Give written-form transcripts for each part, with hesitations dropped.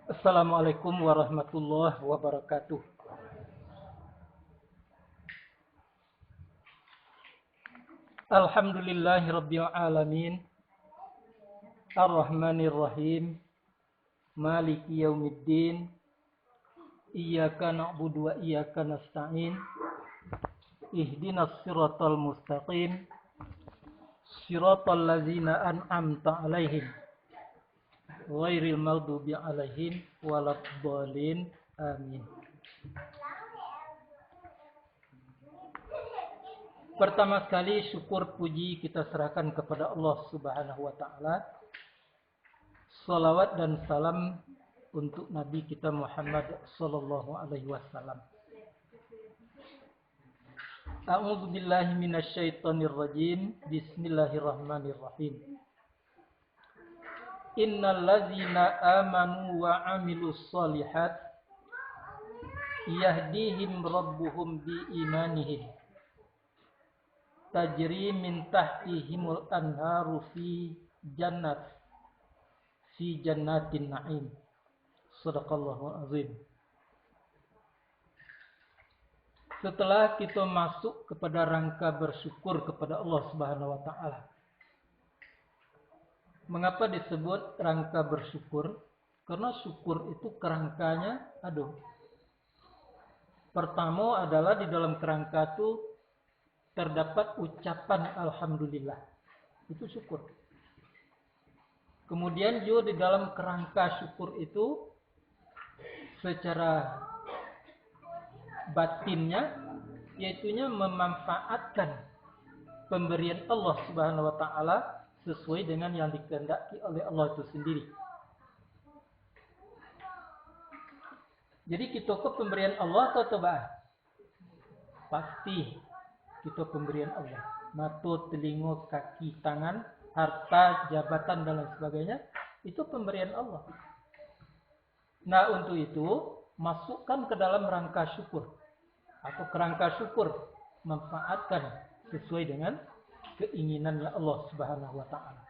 Assalamualaikum warahmatullahi wabarakatuh. Alhamdulillahi rabbil alamin. Ar-Rahmanir Rahim. Maliki yaumiddin. Iyyaka na'budu wa iyyaka nasta'in. Ihdinas siratal mustaqim. Siratal ladzina an'amta 'alaihim. Ghairil maghdubi 'alaihim waladdallin. Amin. Pertama sekali syukur puji kita serahkan kepada Allah Subhanahu wa taala. Salawat dan salam untuk Nabi kita Muhammad sallallahu alaihi wasallam. A'udzu billahi minasyaitonir rajim. Bismillahirrahmanirrahim. Innal ladzina amanu wa 'amilus shalihat yahdihim rabbuhum biimanihim. Tajri min tahtihimul anharu fi jannatin na'im. Shadaqallahu azim. Setelah kita masuk kepada rangka bersyukur kepada Allah Subhanahu wa taala. Mengapa disebut rangka bersyukur? Karena syukur itu kerangkanya ada. Pertama adalah di dalam kerangka itu terdapat ucapan alhamdulillah. Itu syukur. Kemudian juga di dalam kerangka syukur itu secara batinnya yaitunya memanfaatkan pemberian Allah Subhanahu wa taala sesuai dengan yang dikehendaki oleh Allah itu sendiri. Jadi kita ke pemberian Allah atau tebak? Pasti kita pemberian Allah. Mata, telinga, kaki, tangan, harta, jabatan dan lain sebagainya itu pemberian Allah. Nah, untuk itu masukkan ke dalam rangka syukur atau kerangka syukur, manfaatkan sesuai dengan keinginannya Allah Subhanahu wa taala.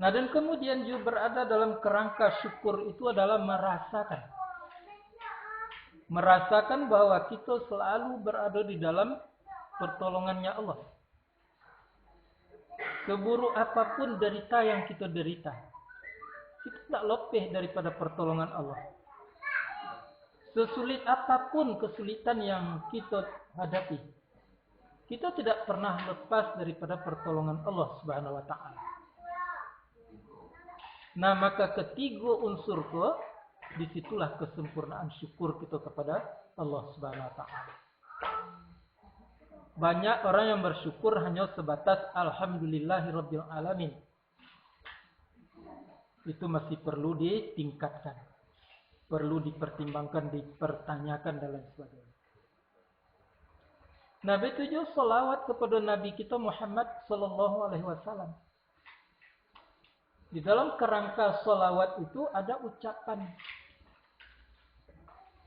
Nah, dan kemudian juga berada dalam kerangka syukur itu adalah merasakan bahwa kita selalu berada di dalam pertolongannya Allah. Seburuk apapun derita yang kita derita, kita tidak lepas daripada pertolongan Allah. Sesulit apapun kesulitan yang kita hadapi, kita tidak pernah lepas daripada pertolongan Allah Subhanahu wa taala. Nah, maka ketiga unsur ke disitulah kesempurnaan syukur kita kepada Allah Subhanahu wa taala. Banyak orang yang bersyukur hanya sebatas alhamdulillahirabbil alamin. Itu masih perlu ditingkatkan. Perlu dipertimbangkan, dipertanyakan dan lain sebagainya. Nah, begitu juga salawat kepada Nabi kita Muhammad sallallahu alaihi wasallam. Di dalam kerangka salawat itu ada ucapan.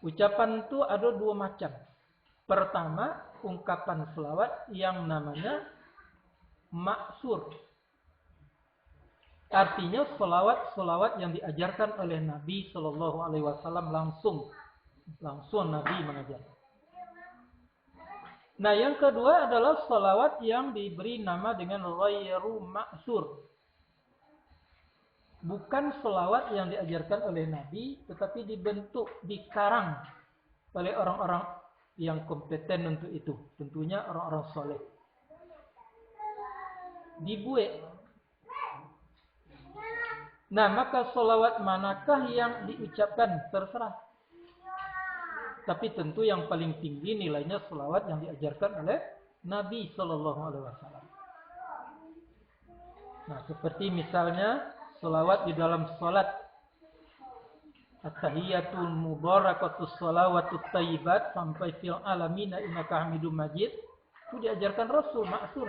Ucapan itu ada dua macam. Pertama, ungkapan salawat yang namanya maksur. Artinya salawat yang diajarkan oleh Nabi sallallahu alaihi wasallam langsung Nabi mengajar. Nah, yang kedua adalah salawat yang diberi nama dengan ghairu maksur. Bukan selawat yang diajarkan oleh Nabi, tetapi dibentuk, dikarang oleh orang-orang yang kompeten untuk itu. Tentunya orang-orang soleh. Dibuat. Nah, maka selawat manakah yang diucapkan? Terserah. Tapi tentu yang paling tinggi nilainya selawat yang diajarkan oleh Nabi Sallallahu Alaihi Wasallam. Nah, seperti misalnya selawat di dalam salat. At-tahiyatul mubarakatus salawatut thayyibat sampai fil alamin innaka hamidum majid. Itu diajarkan Rasul maksur.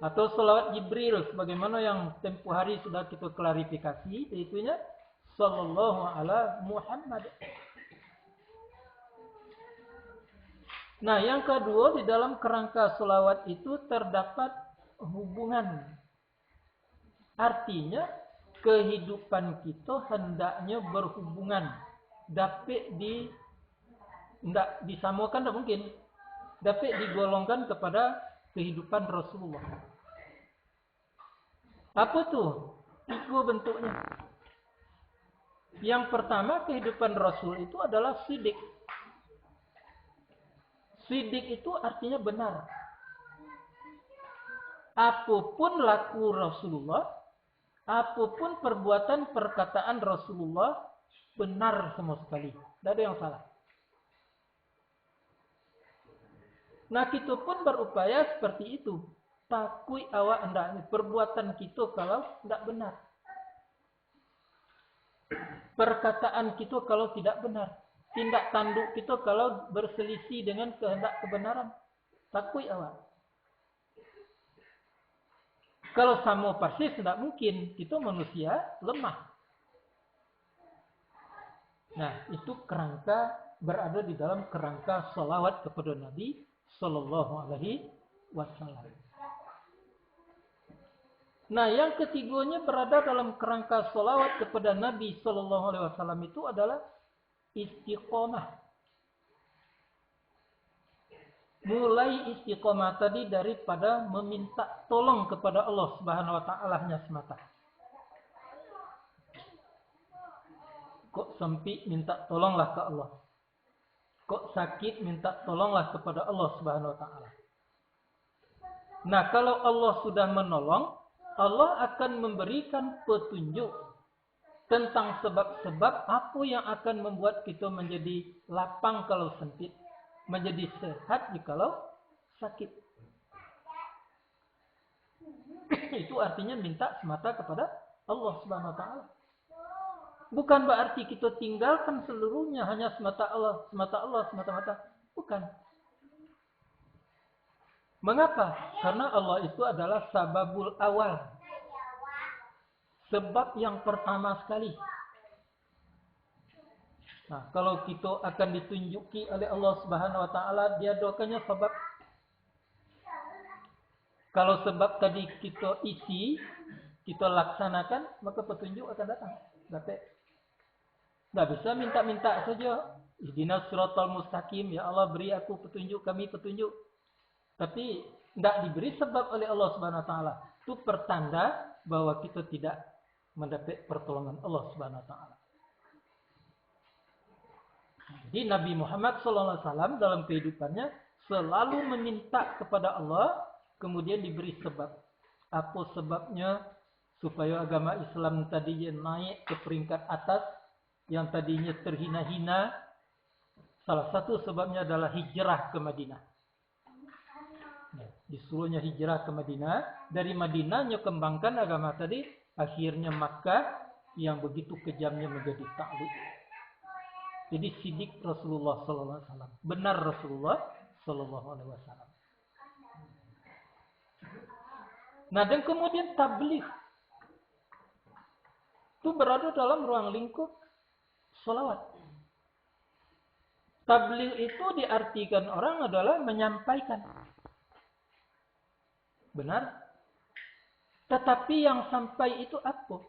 Atau selawat Jibril sebagaimana yang tempoh hari sudah kita klarifikasi, yaitunya sallallahu ala Muhammad. Nah, yang kedua di dalam kerangka selawat itu terdapat hubungan Artinya kehidupan kita hendaknya berhubungan. Dapat tidak disamakan, tidak mungkin. Dapat digolongkan kepada kehidupan Rasulullah. Apa tuh? 3 bentuknya. Yang pertama, kehidupan Rasul itu adalah sidik. Sidik itu artinya benar. Apapun laku Rasulullah, apapun perbuatan perkataan Rasulullah, benar semua sekali. Tidak ada yang salah. Nah, kita pun berupaya seperti itu. Takui awak hendaknya perbuatan kita kalau tidak benar. Perkataan kita kalau tidak benar. Tindak tanduk kita kalau berselisih dengan kehendak kebenaran. Takui awak. Kalau sama persis tidak mungkin. Kita manusia lemah. Nah, itu kerangka berada di dalam kerangka salawat kepada Nabi Sallallahu Alaihi Wasallam. Nah, yang ketiganya berada dalam kerangka salawat kepada Nabi Sallallahu Alaihi Wasallam itu adalah istiqomah. Mulai istiqomah tadi daripada meminta tolong kepada Allah Subhanahu Wa Taala-nya semata. Kok sempit minta tolonglah ke Allah. Kok sakit minta tolonglah kepada Allah Subhanahu Wa Taala. Nah, kalau Allah sudah menolong, Allah akan memberikan petunjuk tentang sebab-sebab apa yang akan membuat kita menjadi lapang kalau sempit, menjadi sehat jikalau sakit. Itu artinya minta semata kepada Allah Subhanahu Wa Taala. Bukan berarti kita tinggalkan seluruhnya hanya semata Allah, semata-mata. Bukan. Mengapa? Karena Allah itu adalah sababul awal. Sebab yang pertama sekali. Nah, kalau kita akan ditunjuki oleh Allah Subhanahu Wa Taala, dia doanya sebab. Kalau sebab tadi kita isi, kita laksanakan, maka petunjuk akan datang. Tidak bisa minta-minta saja. Ihdinas siratal mustaqim, ya Allah beri aku petunjuk, kami petunjuk. Tapi tidak diberi sebab oleh Allah Subhanahu Wa Taala. Itu pertanda bahwa kita tidak mendapat pertolongan Allah Subhanahu Wa Taala. Jadi Nabi Muhammad SAW dalam kehidupannya selalu meminta kepada Allah, kemudian diberi sebab. Apa sebabnya? Supaya agama Islam tadinya naik ke peringkat atas, yang tadinya terhina-hina. Salah satu sebabnya adalah hijrah ke Madinah. Disuruhnya hijrah ke Madinah. Dari Madinahnya kembangkan agama tadi. Akhirnya Makkah yang begitu kejamnya menjadi takluk. Jadi sidik Rasulullah SAW. Benar Rasulullah SAW. Nah, dan kemudian tabligh. Itu berada dalam ruang lingkup salawat. Tabligh itu diartikan orang adalah menyampaikan. Benar? Tetapi yang sampai itu apa?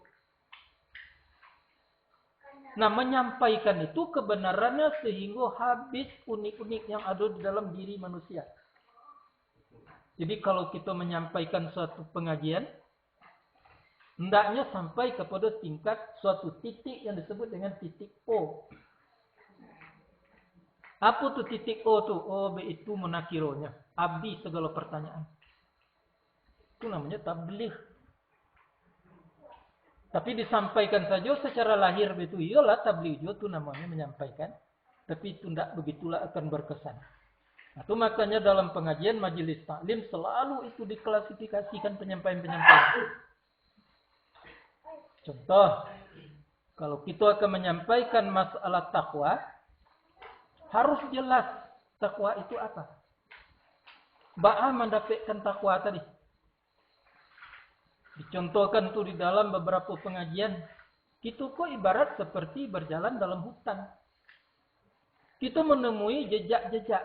Nah, menyampaikan itu kebenarannya sehingga habis unik-unik yang ada di dalam diri manusia. Jadi kalau kita menyampaikan suatu pengajian, hendaknya sampai kepada tingkat suatu titik yang disebut dengan titik O. Apa tuh titik O tuh? O itu munakironya. Abdi segala pertanyaan. Itu namanya tabligh. Tapi disampaikan saja secara lahir begitu. Iyalah tabligh itu namanya menyampaikan. Tapi itu tidak begitulah akan berkesan. Nah, itu makanya dalam pengajian majelis taklim selalu itu diklasifikasikan penyampaian-penyampaian. Contoh, kalau kita akan menyampaikan masalah takwa, harus jelas takwa itu apa. Ba'a mendapatkan takwa tadi. Dicontohkan tuh di dalam beberapa pengajian. Kita kok ibarat seperti berjalan dalam hutan. Kita menemui jejak-jejak.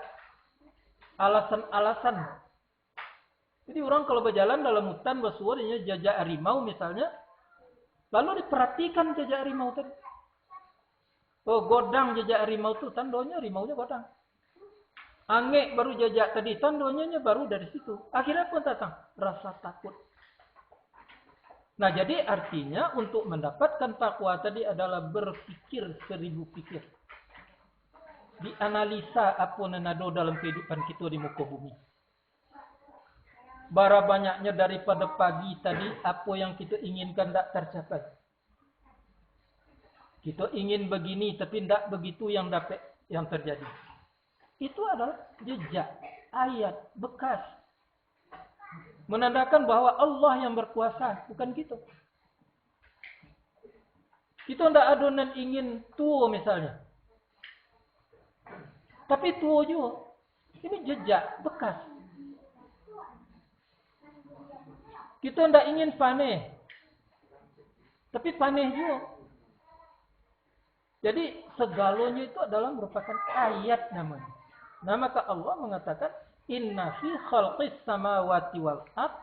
Alasan-alasan. Jadi orang kalau berjalan dalam hutan bersuaranya jejak harimau misalnya, lalu diperhatikan jejak harimau tadi. Oh, godang jejak harimau itu tandanya harimaunya godang. Angek baru jejak tadi tandanya baru dari situ. Akhirnya pun datang rasa takut. Nah, jadi artinya untuk mendapatkan takwa tadi adalah berpikir 1000 pikir. Dianalisa apa yang ada dalam kehidupan kita di muka bumi. Bara banyaknya daripada pagi tadi apa yang kita inginkan tak tercapai. Kita ingin begini tapi tidak begitu yang terjadi. Itu adalah jejak, ayat, bekas. Menandakan bahwa Allah yang berkuasa, bukan kita. Kita tidak ada dan ingin tua misalnya. Tapi tua juga. Ini jejak, bekas. Kita tidak ingin panen. Tapi panen juga. Jadi segalanya itu adalah merupakan ayat namanya. Nah, maka Allah mengatakan inna fi khalqis samawati wal ard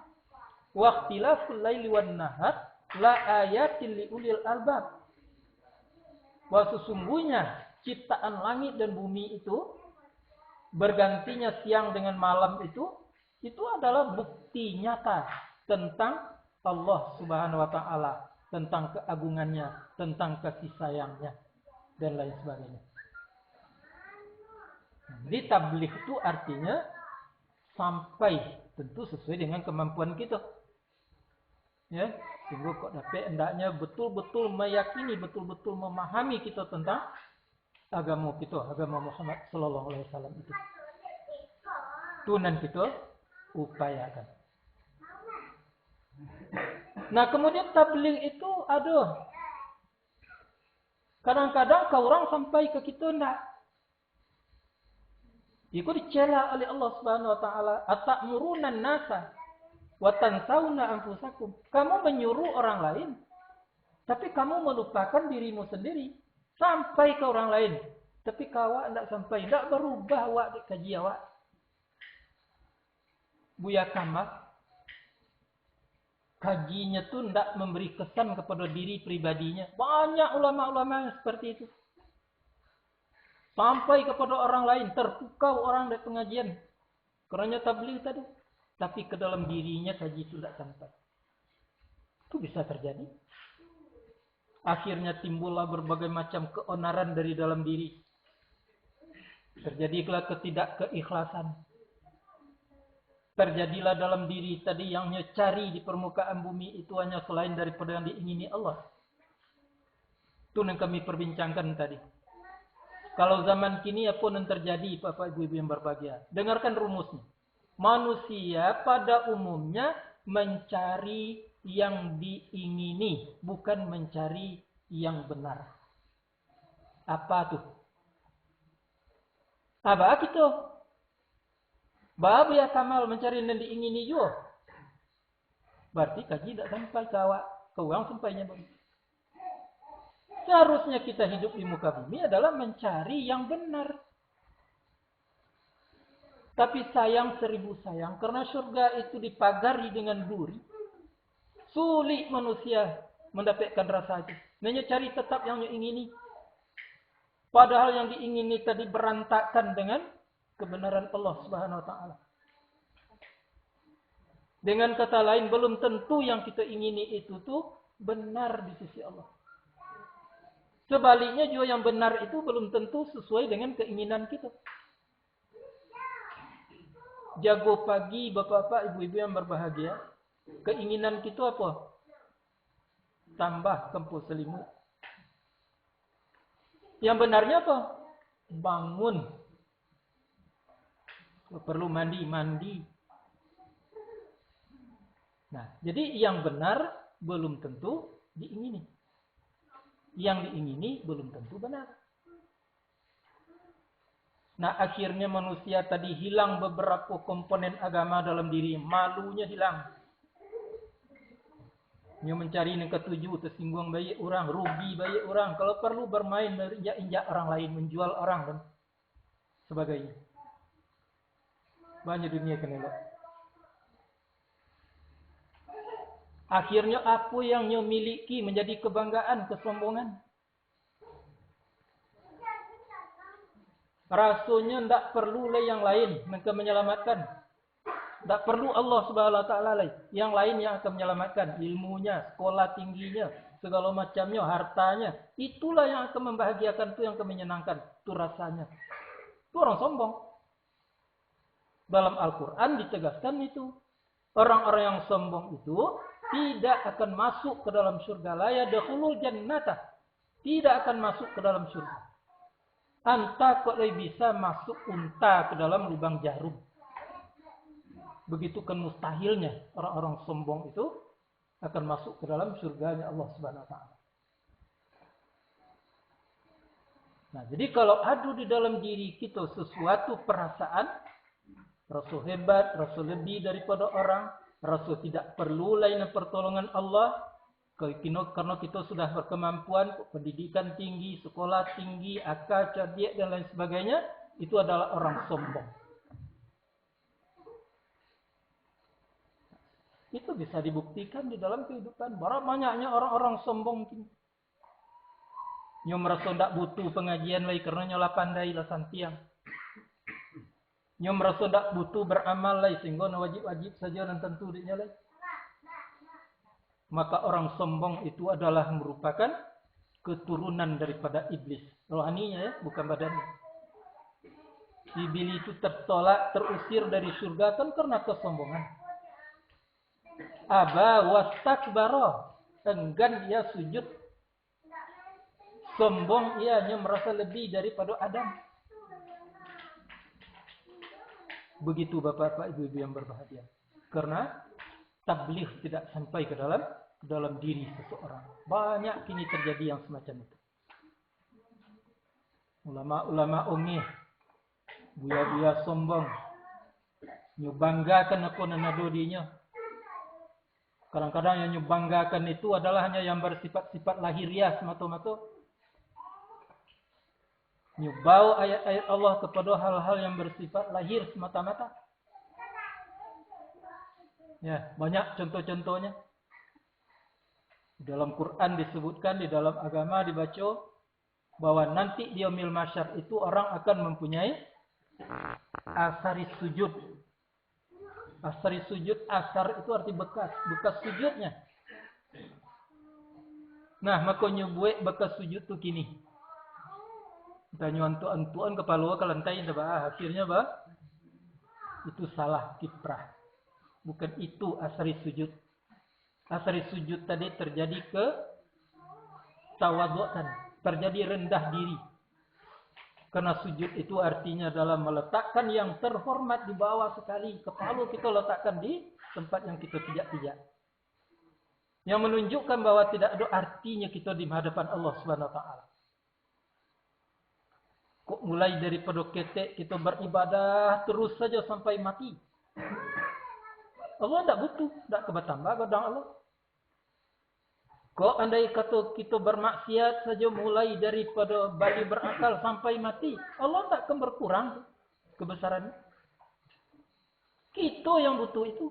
wa ikhtilafil laili wan nahar la ayatin li ulil albab. Bahwa sesungguhnya ciptaan langit dan bumi itu bergantinya siang dengan malam itu adalah bukti nyata tentang Allah Subhanahu wa taala, tentang keagungannya, tentang kasih sayangnya dan lain sebagainya. Jadi tabligh itu artinya sampai tentu sesuai dengan kemampuan kita. Ya, sehingga kok dapat hendaknya betul-betul meyakini, betul-betul memahami kita tentang agama kita, agama Muhammad sallallahu alaihi wasallam itu. Tunan kita upayakan. Nah, kemudian tabligh itu ada. Kadang-kadang kau orang sampai ke kita enggak. Itu dicela oleh Allah Subhanahu wa taala, "Atamuruna an-nasa wa tansawna anfusakum." Kamu menyuruh orang lain, tapi kamu melupakan dirimu sendiri. Sampai ke orang lain, tapi kau enggak sampai, enggak berubah awak di kaji awak. Buya Kamal kajinya tu tidak memberi kesan kepada diri pribadinya. Banyak ulama-ulama yang seperti itu. Sampai kepada orang lain, terpukau orang dari pengajian. Kerana tabligh tadi. Tapi ke dalam dirinya kaji itu tidak sampai. Itu bisa terjadi. Akhirnya timbullah berbagai macam keonaran dari dalam diri. Terjadilah ketidakkeikhlasan. Terjadilah dalam diri tadi yang cari di permukaan bumi itu hanya selain daripada yang diingini Allah. Itu yang kami perbincangkan tadi. Kalau zaman kini apa yang terjadi, Bapak Ibu yang berbahagia? Dengarkan rumusnya. Manusia pada umumnya mencari yang diingini, bukan mencari yang benar. Apa tuh? Apa kita? Babu ya Kamal mencari yang diingini juga. Berarti kaji tidak sampai ke awak. Ke orang sampainya begitu. Seharusnya kita hidup di muka bumi adalah mencari yang benar. Tapi sayang 1000 sayang. Karena surga itu dipagari dengan duri. Sulit manusia mendapatkan rasa itu. Hanya cari tetap yang diingini. Padahal yang diingini tadi berantakan dengan kebenaran Allah Subhanahu wa taala. Dengan kata lain, belum tentu yang kita ingini itu tuh benar di sisi Allah. Sebaliknya juga yang benar itu belum tentu sesuai dengan keinginan kita. Jago pagi bapak-bapak, ibu-ibu yang berbahagia. Keinginan kita apa? Tambah kempul selimut. Yang benarnya apa? Bangun. Perlu mandi. Nah, jadi yang benar belum tentu diingini. Yang diingini belum tentu benar. Nah, akhirnya manusia tadi hilang beberapa komponen agama dalam diri. Malunya hilang. Dia mencari yang ketujuh, tersinggung baik orang, rugi baik orang. Kalau perlu bermain, injak orang lain, menjual orang dan sebagainya. Banyak dunia kena elok. Akhirnya apa yang nyo miliki menjadi kebanggaan, kesombongan. Rasanya ndak perlu yang lain yang menyelamatkan. Ndak perlu Allah Subhanahu wa taala yang lain yang akan menyelamatkan, ilmunya, sekolah tingginya, segala macamnya, hartanya. Itulah yang akan membahagiakan, itu yang akan menyenangkan, itu rasanya. Itu orang sombong. Dalam Al-Qur'an ditegaskan itu. Orang-orang yang sombong itu tidak akan masuk ke dalam surga. La yadkhulul jannata. Tidak akan masuk ke dalam surga. Anta kok bisa masuk unta ke dalam lubang jarum. Begitu kan mustahilnya orang-orang sombong itu akan masuk ke dalam surganya Allah Subhanahu wa taala. Nah, jadi kalau ada di dalam diri kita sesuatu perasaan, rasa hebat, rasa lebih daripada orang, rasa tidak perlu lain pertolongan Allah, karena kita sudah berkemampuan, pendidikan tinggi, sekolah tinggi, akal, cerdik dan lain sebagainya, itu adalah orang sombong. Itu bisa dibuktikan di dalam kehidupan. Berapa banyaknya orang-orang sombong. Nyo merasa tidak butuh pengajian lagi karena nyolah pandai lah santiang. Nyo merasa tidak butuh beramal lagi sehingga wajib-wajib saja dan tentu dia lagi. Maka orang sombong itu adalah merupakan keturunan daripada iblis. Rohaninya ya, bukan badannya. Iblis itu tertolak, terusir dari surga kan karena kesombongan. Aba wastakbara, enggan ia sujud. Sombong ia hanya merasa lebih daripada Adam. Begitu bapak-bapak, ibu-ibu yang berbahagia. Karena tabligh tidak sampai ke dalam diri seseorang. Banyak kini terjadi yang semacam itu. Ulama-ulama ongeh, buya-buya sombong, nyubanggakan aku nanadodinya. Kadang-kadang yang nyubanggakan itu adalah hanya yang bersifat-sifat lahiriah semata-mata. Nyubau ayat-ayat Allah kepada hal-hal yang bersifat lahir semata-mata. Ya, banyak contoh-contohnya. Dalam Quran disebutkan, di dalam agama dibaca bahwa nanti di yaumil mahsyar itu orang akan mempunyai asari sujud. Asari sujud, asar itu arti bekas sujudnya. Nah, maka nyubuek bekas sujud tu kini. Kita nyuantu-antuan kepala ke lantai, akhirnya itu salah kiprah. Bukan itu asari sujud. Asari sujud tadi terjadi ke tawadhu'an, terjadi rendah diri. Karena sujud itu artinya adalah meletakkan yang terhormat di bawah sekali. Kepala kita letakkan di tempat yang kita pijak-pijak. Yang menunjukkan bahwa tidak ada artinya kita di hadapan Allah Subhanahu wa taala. Kok mulai daripada ketek kita beribadah terus saja sampai mati. Allah tidak butuh, tidak kebertambah godang Allah. Kok andai kata kita bermaksiat saja mulai daripada bayi berakal sampai mati, Allah tak akan berkurang kebesarannya. Kita yang butuh itu.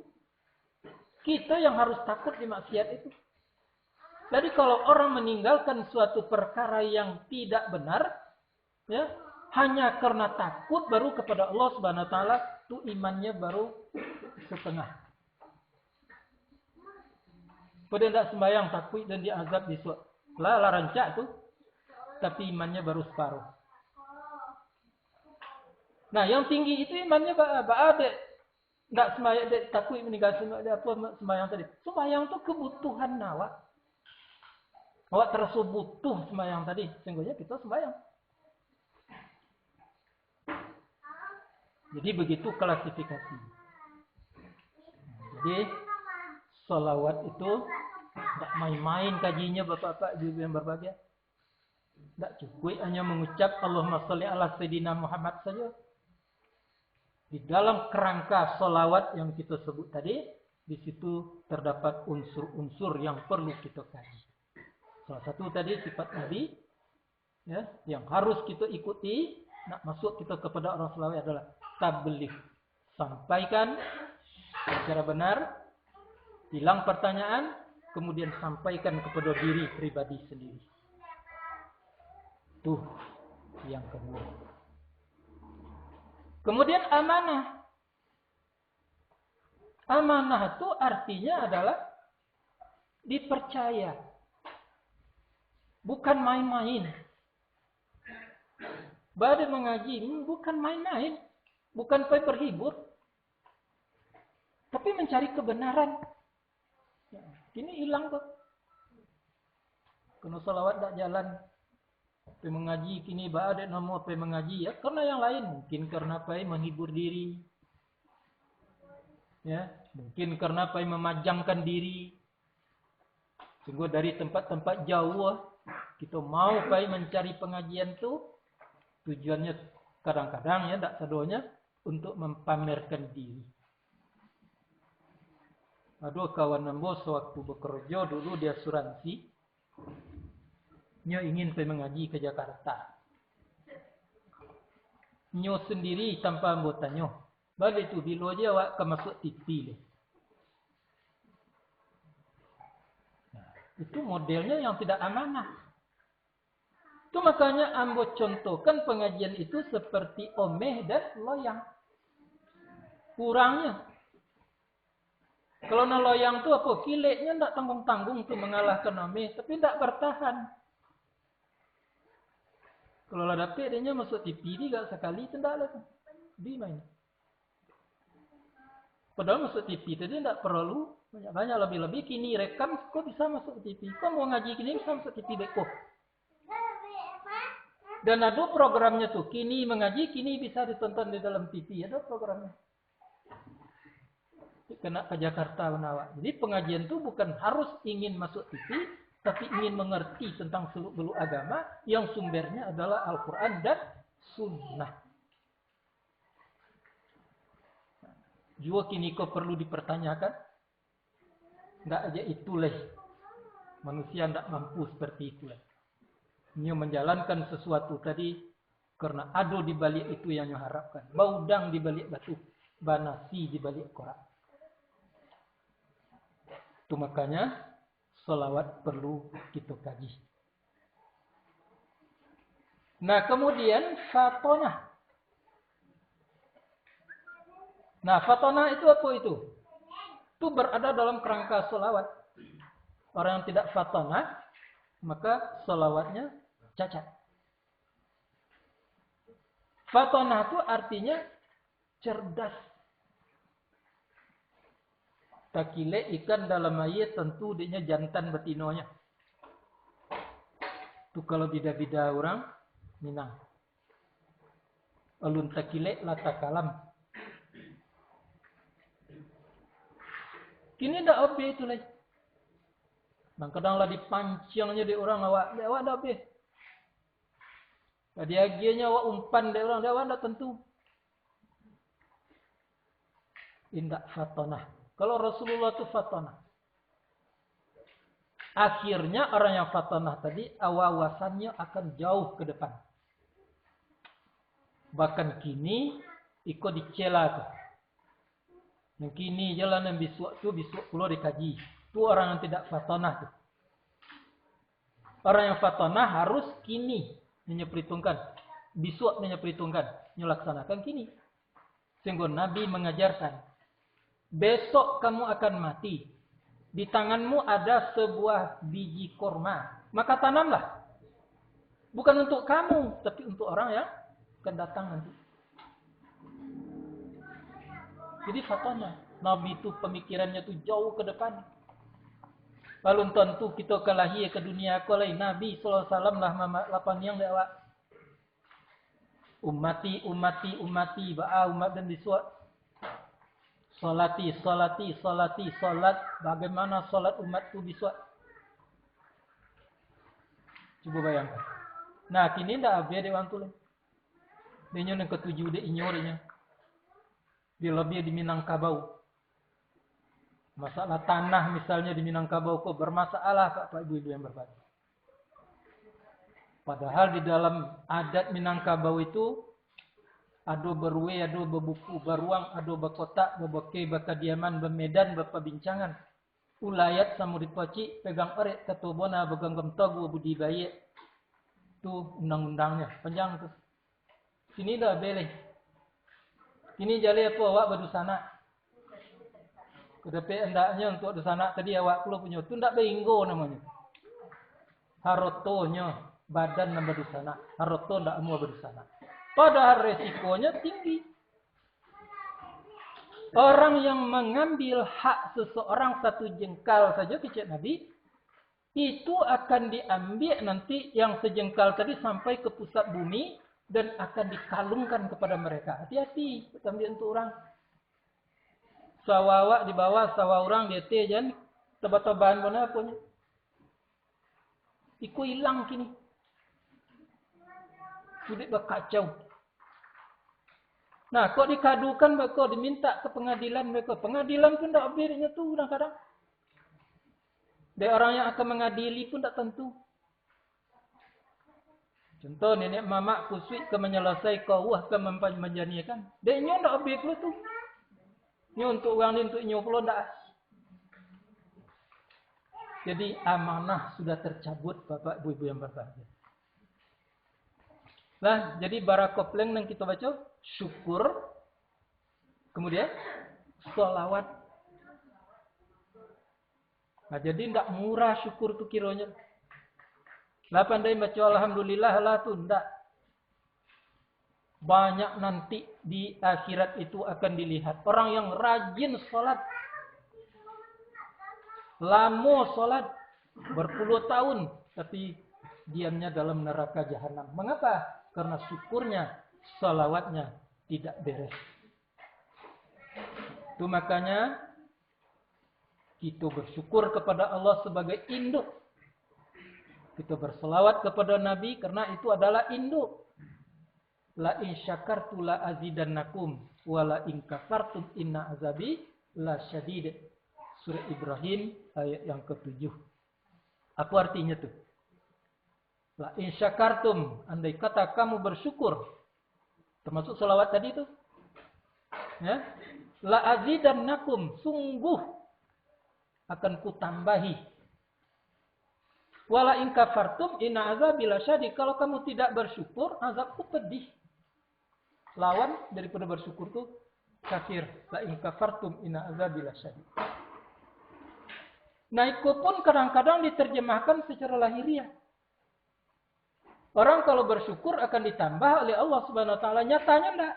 Kita yang harus takut di maksiat itu. Jadi kalau orang meninggalkan suatu perkara yang tidak benar, ya, hanya karena takut baru kepada Allah Subhanahu wa taala, itu imannya baru setengah. Pada tidak sembahyang takut dan diazab di suat. Lah rancak tu. Tapi imannya baru separuh. Nah, yang tinggi itu imannya ada. Tidak sembahyang takut meninggal sembahyang tadi. Sembahyang tu kebutuhan awak. Awak terasa butuh sembahyang tadi. Sehingga kita sembahyang. Jadi begitu klasifikasi. Jadi salawat itu tidak main-main kajinya bapak-bapak ibu yang berbahagia. Tidak cukup hanya mengucap Allahumma sholli ala Sayyidina Muhammad saja. Di dalam kerangka salawat yang kita sebut tadi, di situ terdapat unsur-unsur yang perlu kita kaji. Salah satu tadi sifat Nabi, ya, yang harus kita ikuti. Nak masuk kita kepada orang Salawi adalah tabligh. Sampaikan secara benar. Hilang pertanyaan, kemudian sampaikan kepada diri pribadi sendiri. Tuh yang kedua. Kemudian amanah. Amanah itu artinya adalah dipercaya. Bukan main-main. Badai mengaji bukan main-main. Bukan berhibur. Tapi mencari kebenaran. Ini hilang tuh. Kena salawat tak jalan. Pai mengaji kini badai nama pai mengaji ya. Karena yang lain. Mungkin karena pai menghibur diri. Ya, mungkin karena pai memajangkan diri. Sungguh dari tempat-tempat jauh kita mau pai mencari pengajian tu tujuannya kadang-kadang ya tak sadonya untuk mempamerkan diri. Aduh kawan nambo sewaktu bekerja dulu di asuransi, nyo ingin pai mengaji ke Jakarta. Nyo sendiri tanpa anggotanya. Balik tu bila aja awak ke masuk TV le. Nah, itu modelnya yang tidak amanah. Itu makanya ambo contohkan pengajian itu seperti omeh dan loyang. Kurangnya. Kalau na loyang tu apa? Kileknya ndak tanggung-tanggung tu mengalahkan omeh, tapi ndak bertahan. Kalau lah dapet dia masuk TV dia sekali tu ndak lah tu. Di main. Padahal masuk TV tadi tidak perlu banyak-banyak lebih-lebih. Kini rekam kok bisa masuk TV. Kok mau ngaji kini bisa masuk TV beko. Dan ada programnya tuh. Kini mengaji kini bisa ditonton di dalam TV. Ada programnya. Kena ke Jakarta menawak. Jadi pengajian itu bukan harus ingin masuk TV. Tapi ingin mengerti tentang seluk-beluk agama. Yang sumbernya adalah Al-Quran dan Sunnah. Jua kini kau perlu dipertanyakan. Tidak aja itulah. Manusia tidak mampu seperti itulah. Dia menjalankan sesuatu tadi. Karena ada di balik itu yang dia harapkan. Baudang di balik batu. Banasi di balik korak. Itu makanya. Selawat perlu kita kaji. Nah kemudian. Fatonah. Nah, fatonah itu apa itu? Itu berada dalam kerangka selawat. Orang yang tidak fatonah, maka selawatnya cacat. Fatonah itu artinya cerdas. Takile ikan dalam air tentu dia jantan betinonya. Itu kalau bida-bida orang Minang. Alun takile lata kalam. Kini tidak habis itu lagi. Kadang-kadang lah dipancingnya di orang awak. Awak dah habis. Tadi aginya awak umpan di orang. Awak dah tentu. Indak fatonah. Kalau Rasulullah itu fatonah. Akhirnya orang yang fatonah tadi. Wawasannya akan jauh ke depan. Bahkan kini. Ikut dicela tu. Yang kini jalan yang bisuk pulau dikaji. Itu orang yang tidak fatonah tu. Orang yang fatonah harus kini menyeperhitungkan. Bisuk menyeperhitungkan. Melaksanakan kini. Sehingga Nabi mengajarkan. Besok kamu akan mati. Di tanganmu ada sebuah biji korma. Maka tanamlah. Bukan untuk kamu. Tapi untuk orang yang akan datang nanti. Jadi fatonah. Nabi itu pemikirannya itu jauh ke depan. Lalu tentu kita kalahi ke dunia aku lain. Nabi SAW lah lapan yang lewat. Ummati. Ba'a umat dan disuat. Salati. Salat. Bagaimana salat umat itu disuat. Coba bayangkan. Nah kini tidak ada dewan tulen. Dia yang ketujuh dia inyornya. Dia lebih di Minangkabau. Masalah tanah misalnya di Minangkabau kok bermasalah Pak Ibu yang berbagi. Padahal di dalam adat Minangkabau itu ada berwe, ada bebuku, beruang, ada bekotak, bebeke, bekadiaman, bemedan, bepabincangan. ulayat sama dipoci pegang erit ketubona beganggam tagu budi bayi. Tuh undang-undangnya panjang tuh. Sini dah boleh. Kini jali apa awak berdusana. Kedapi endaknya untuk dusana tadi awak perlu punya. Itu ndak beinggo namanya. Harotonya badan nambah dusana. Haroto ndak mau berdusana. Padahal resikonya tinggi. Orang yang mengambil hak seseorang satu jengkal saja kecil Nabi, itu akan diambil nanti yang sejengkal tadi sampai ke pusat bumi dan akan dikalungkan kepada mereka. Hati-hati, ambil untuk orang. Sawawak di bawah, sawah orang di atas, jangan tebak-tebakan mana punya. Iku hilang kini. Sudah berkacau. Nah, kok dikadukan mereka, diminta ke pengadilan mereka. Pengadilan pun tak habisnya tu kadang-kadang. Dan orang yang akan mengadili pun tak tentu. Contoh nenek mamak kusui ke menyelesaikan kawah ke menjanikan. Dan nyo tak habis pula tu. Nyo untuk orang ni untuk nyo pula tak. Jadi amanah sudah tercabut Bapak Ibu yang berbahagia. Nah, jadi barakopleng yang kita baca syukur, kemudian sholawat. Nah, jadi tidak murah syukur tu kiranya. Lah pandai baca alhamdulillah lah tu tidak. Banyak nanti di akhirat itu akan dilihat orang yang rajin sholat, lama sholat berpuluh tahun, tapi diamnya dalam neraka jahanam. Mengapa? Karena syukurnya, salawatnya tidak beres. Itu makanya kita bersyukur kepada Allah sebagai induk. Kita berselawat kepada Nabi karena itu adalah induk. La in syakartu la azidannakum wa la in kafartum inna azabi la syadid. Surah Ibrahim ayat yang ke-7. Apa artinya tuh? La in syakartum, andai kata kamu bersyukur, termasuk selawat tadi itu, ya, la azidannakum, sungguh akan kutambahi. Wala in kafartum inna azabi lasyadid, kalau kamu tidak bersyukur, azabku pedih. Lawan daripada bersyukur itu kafir. La in kafartum inna azabi lasyadid. Nah, itu pun kadang-kadang diterjemahkan secara lahiriah. Orang kalau bersyukur akan ditambah oleh Allah Subhanahu wa taala, nyatanya enggak.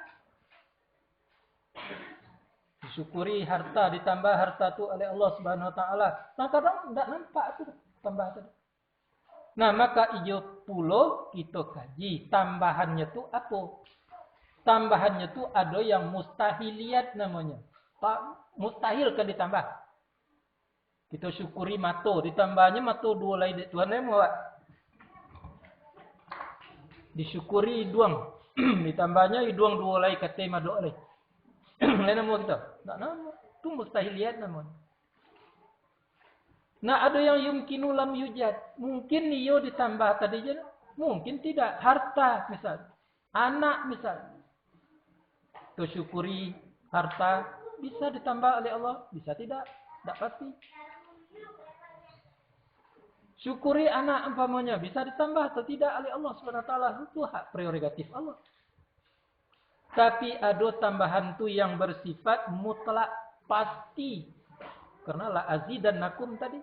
Disyukuri harta, ditambah harta itu oleh Allah Subhanahu wa taala. Nah, kadang enggak nampak itu tambah tadi. Nah, maka ijo pulo kita kaji tambahannya itu apa? Tambahannya itu ada yang mustahiliyat namanya. Mustahil kan ditambah. Kita syukuri mato, ditambahnya mato dua lagi Tuhan mau disyukuri iduang, ditambahnya iduang dua lagi kata mado lagi. Lain nama kita, tak nama, itu mustahiliyat namanya. Nah, ada yang yumkinu lam yujad, mungkin niyo ditambah tadi je, mungkin tidak. Harta misal, anak misal, tersyukuri harta bisa ditambah oleh Allah, bisa tidak pasti. Syukuri anak umpamanya bisa ditambah atau tidak oleh Allah Subhanahu wa taala, itu hak prerogatif Allah. Tapi ada tambahan tu yang bersifat mutlak pasti. Karena la azidannakum tadi.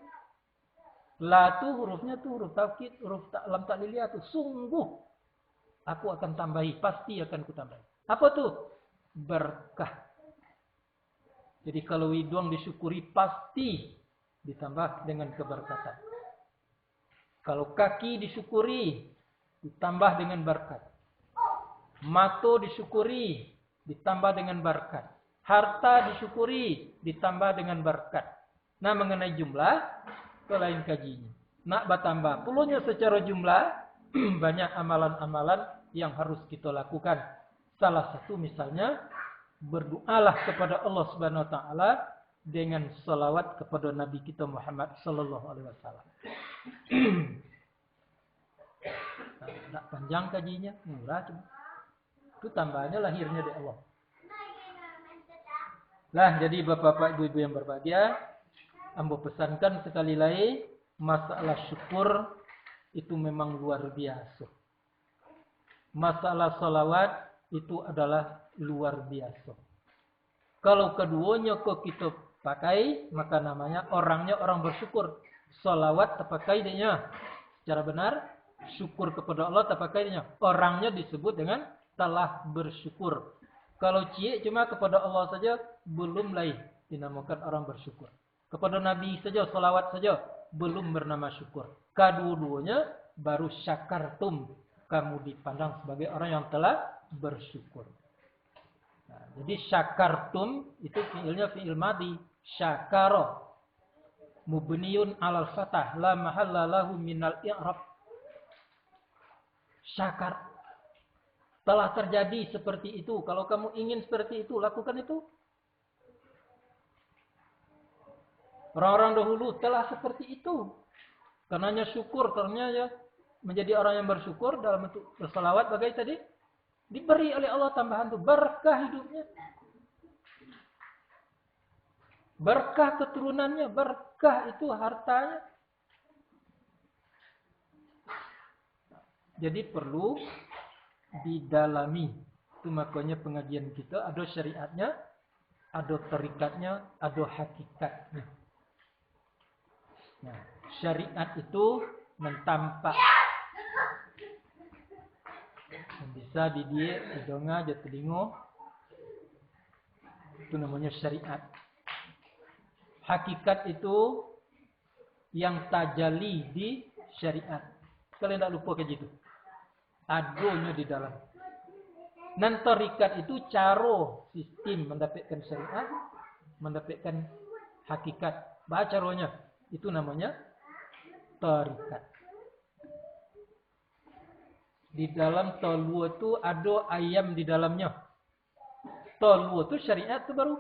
La tu hurufnya tu huruf taukid, huruf lam ta'liliyah tu sungguh aku akan tambahi, pasti akan kutambahi. Apa tu? Berkah. Jadi kalau hidung disyukuri pasti ditambah dengan keberkatan. Kalau kaki disyukuri, ditambah dengan berkat. Mato disyukuri, ditambah dengan berkat. Harta disyukuri, ditambah dengan berkat. Nah, mengenai jumlah, itu lain kajinya. Nak bertambah. Puluhnya secara jumlah, banyak amalan-amalan yang harus kita lakukan. Salah satu misalnya, berdoalah kepada Allah Subhanahu wa taala dengan salawat kepada Nabi kita Muhammad sallallahu alaihi wasallam. Tak panjang kajinya, murah cuma. Itu tambahannya lahirnya dari Allah. Lah, jadi Bapak-bapak, Ibu-ibu yang berbahagia, Ambo pesankan sekali lagi, masalah syukur itu memang luar biasa. Masalah salawat itu adalah luar biasa. Kalau keduanya kok kita pakai, maka namanya orangnya orang bersyukur. Salawat terpakai dia secara benar, syukur kepada Allah terpakai dia. Orangnya disebut dengan telah bersyukur. Kalau cie cuma kepada Allah saja, belum lain dinamakan orang bersyukur. Kepada Nabi saja, salawat saja, belum bernama syukur. Kedua-duanya baru syakartum, kamu dipandang sebagai orang yang telah bersyukur. Nah, jadi syakartum itu fiilnya fiil madi, syakara, mubniun alal fatah, la mahalla lahu minal i'rab. Syakar. Telah terjadi seperti itu. Kalau kamu ingin seperti itu, lakukan itu. Orang-orang dahulu telah seperti itu. Karenanya syukur, karenanya menjadi orang yang bersyukur dalam bentuk bersalawat bagai tadi. Diberi oleh Allah tambahan itu berkah hidupnya. Berkah keturunannya, berkah itu hartanya. Jadi perlu didalami. Itu makanya pengajian kita ada syariatnya, ada tarikatnya, ada hakikatnya. Nah, syariat itu mentampak. Bisa didiek, didonga, jatuh itu namanya syariat. Hakikat itu yang tajali di syariat. Kalian tidak lupa kayak gitu. Adanya di dalam. Dan tarikat itu cara sistem mendapatkan syariat, mendapatkan hakikat. Baca caranya. Itu namanya tarikat. Di dalam tolwa itu ada ayam di dalamnya. Tolwa itu syariat itu baru.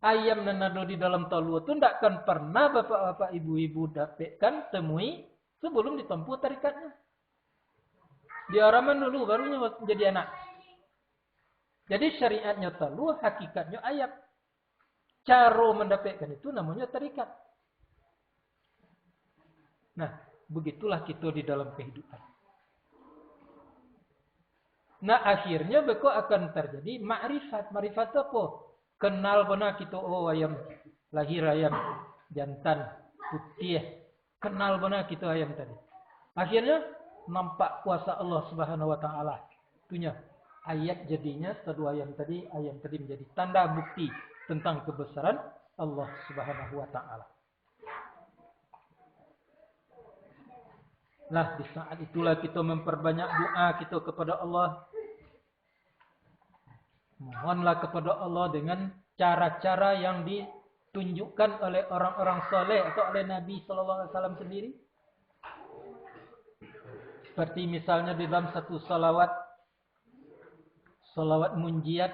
Ayam dan ada di dalam tolwa itu tidak akan pernah bapak-bapak ibu-ibu dapatkan temui sebelum ditempuh tarikatnya. Diaraman dulu barunya menjadi anak. Jadi syariatnya tolwa, hakikatnya ayam. Cara mendapatkan itu namanya tarikat. Nah, begitulah kita di dalam kehidupan. Nah, akhirnya beko akan terjadi ma'rifat. Ma'rifat apa? Kenal benar kita, oh ayam lahir ayam jantan putih. Kenal benar kita ayam tadi. Akhirnya nampak kuasa Allah Subhanahu wa taala. Itunya ayat jadinya kedua ayam tadi menjadi tanda bukti tentang kebesaran Allah Subhanahu wa taala. Nah, di saat itulah kita memperbanyak doa kita kepada Allah. Mohonlah kepada Allah dengan cara-cara yang ditunjukkan oleh orang-orang soleh atau oleh Nabi sallallahu alaihi wasallam sendiri. Seperti misalnya di dalam satu salawat munjiat,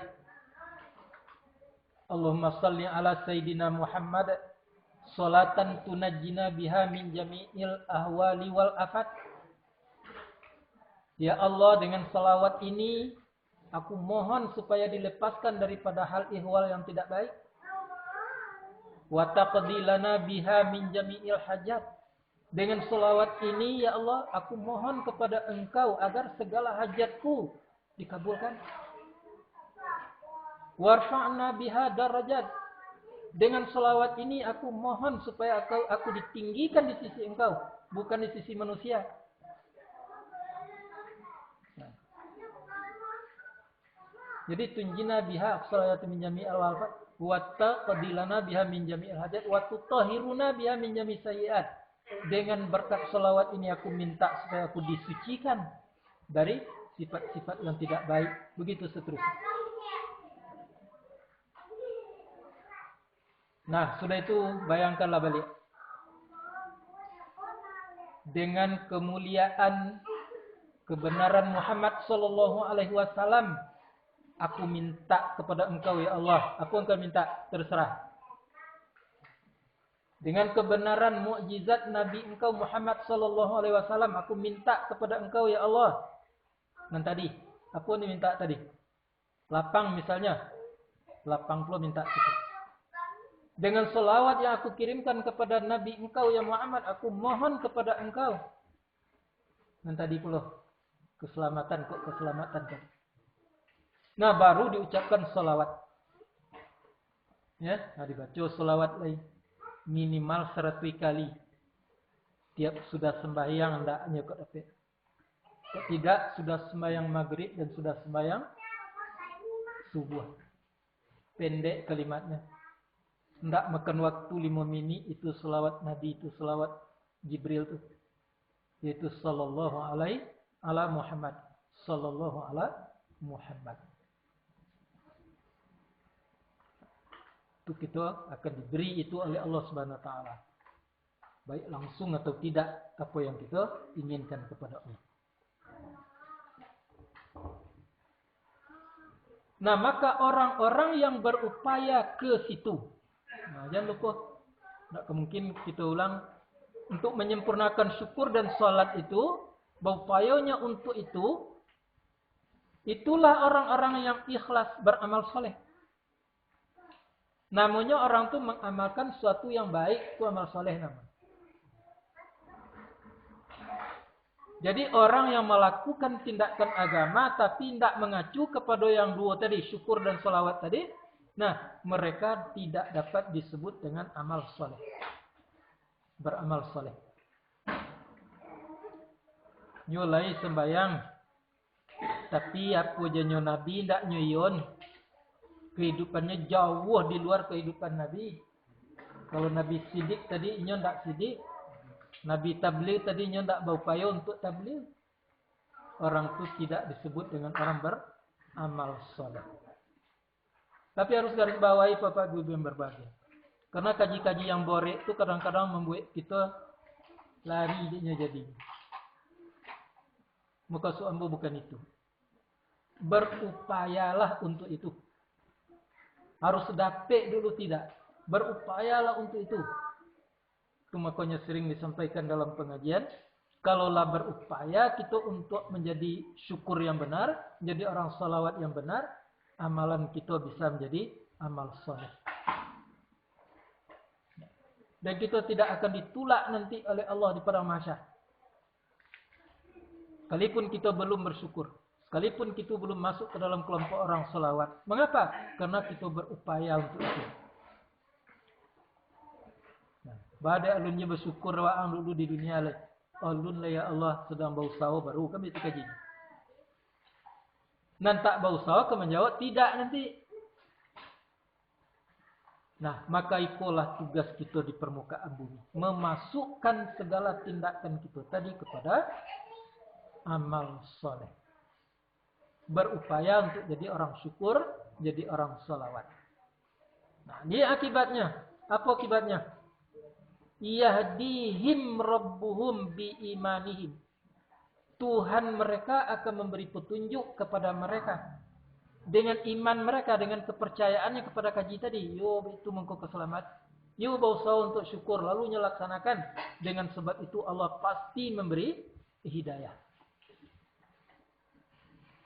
Allahumma salli ala Sayyidina Muhammad salatan tunajjina biha min jami'il ahwali wal afat. Ya Allah, dengan salawat ini aku mohon supaya dilepaskan daripada hal ihwal yang tidak baik. Wa taqdi lana biha min jami'il hajat. Dengan salawat ini ya Allah, aku mohon kepada Engkau agar segala hajatku dikabulkan. Warfa'na biha darajat. Dengan salawat ini aku mohon supaya aku ditinggikan di sisi Engkau, bukan di sisi manusia. Jadi tunjina biha salawat min jami'il alfat wa taqdilana biha min jami'il hajat wa tutahhiruna biha min jami'is sayyi'at. Dengan berkat salawat ini aku minta supaya aku disucikan dari sifat-sifat yang tidak baik, begitu seterusnya. Nah, sudah itu bayangkanlah balik. Dengan kemuliaan kebenaran Muhammad sallallahu alaihi wasallam, aku minta kepada Engkau ya Allah. Aku akan minta, terserah. Dengan kebenaran mukjizat Nabi Engkau Muhammad sallallahu alaihi wasallam, aku minta kepada Engkau ya Allah. Dan tadi, apa yang diminta tadi? Lapang misalnya. Lapang pula minta kita. Dengan selawat yang aku kirimkan kepada Nabi engkau ya Muhammad, aku mohon kepada engkau. Dan tadi pula keselamatan kan. Nah, baru diucapkan selawat. Ya, dibaca selawat lagi. Minimal 100 kali. Tiap sudah sembahyang hendaknya kok dapat. Ketiga, sudah sembahyang maghrib dan sudah sembahyang subuh. Pendek kalimatnya. Tidak makan waktu 5 menit. Itu selawat Nabi, itu selawat Jibril itu. Yaitu sallallahu alaihi ala Muhammad. Sallallahu ala Muhammad. Itu kita akan diberi itu oleh Allah Subhanahu wa taala. Baik langsung atau tidak apa yang kita inginkan kepada Allah. Nah, maka orang-orang yang berupaya ke situ. Nah, jangan lupa. Tidak mungkin kita ulang. Untuk menyempurnakan syukur dan salat itu. Berupayanya untuk itu. Itulah orang-orang yang ikhlas beramal soleh. Namanya orang itu mengamalkan sesuatu yang baik. Itu amal soleh namanya. Jadi orang yang melakukan tindakan agama tapi tidak mengacu kepada yang dua tadi, syukur dan salawat tadi, nah mereka tidak dapat disebut dengan amal soleh, beramal soleh. Nyulai sembayang, tapi apa jenyo Nabi tidak nyoyon, kehidupannya jauh di luar kehidupan Nabi. Kalau Nabi sidik tadi, inyo tidak sidik. Nabi tabligh tadinya tidak berupaya untuk tabligh. Orang itu tidak disebut dengan orang beramal soleh. Tapi harus garis bawahi Bapak Ibu yang berbahagia. Karena kaji-kaji yang borek itu kadang-kadang membuat kita lari dia jadi. Muka suambu bukan itu. Berupayalah untuk itu. Harus dapat dulu tidak. Berupayalah untuk itu. Itu makanya sering disampaikan dalam pengajian. Kalaulah berupaya kita untuk menjadi syukur yang benar. Menjadi orang salawat yang benar. Amalan kita bisa menjadi amal soleh. Dan kita tidak akan ditolak nanti oleh Allah di padang mahsyar. Sekalipun kita belum bersyukur. Sekalipun kita belum masuk ke dalam kelompok orang salawat. Mengapa? Karena kita berupaya untuk itu. Pada alunnya bersyukur wa'ang dulu di dunia lah. Alun lah ya Allah sedang berusaha baru kami itu kaji. Dan tak berusaha kami menjawab tidak nanti. Nah maka itulah tugas kita di permukaan bumi. Memasukkan segala tindakan kita tadi kepada amal soleh. Berupaya untuk jadi orang syukur, jadi orang salawat. Nah ini akibatnya. Apa akibatnya? Yahdihim rabbuhum biimanihim. Tuhan mereka akan memberi petunjuk kepada mereka dengan iman mereka, dengan kepercayaannya kepada kaji tadi. Yo itu mengko keselamat. Yo berusaha untuk syukur lalu laksanakan. Dengan sebab itu Allah pasti memberi hidayah.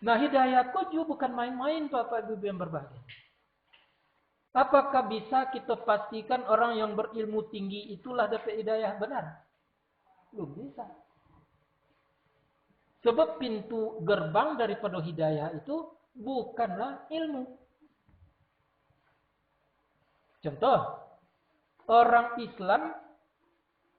Nah hidayah itu juga bukan main-main Bapak Ibu yang berbahagia. Apakah bisa kita pastikan orang yang berilmu tinggi itulah dapat hidayah benar? Belum bisa. Sebab pintu gerbang daripada hidayah itu bukanlah ilmu. Contoh, orang Islam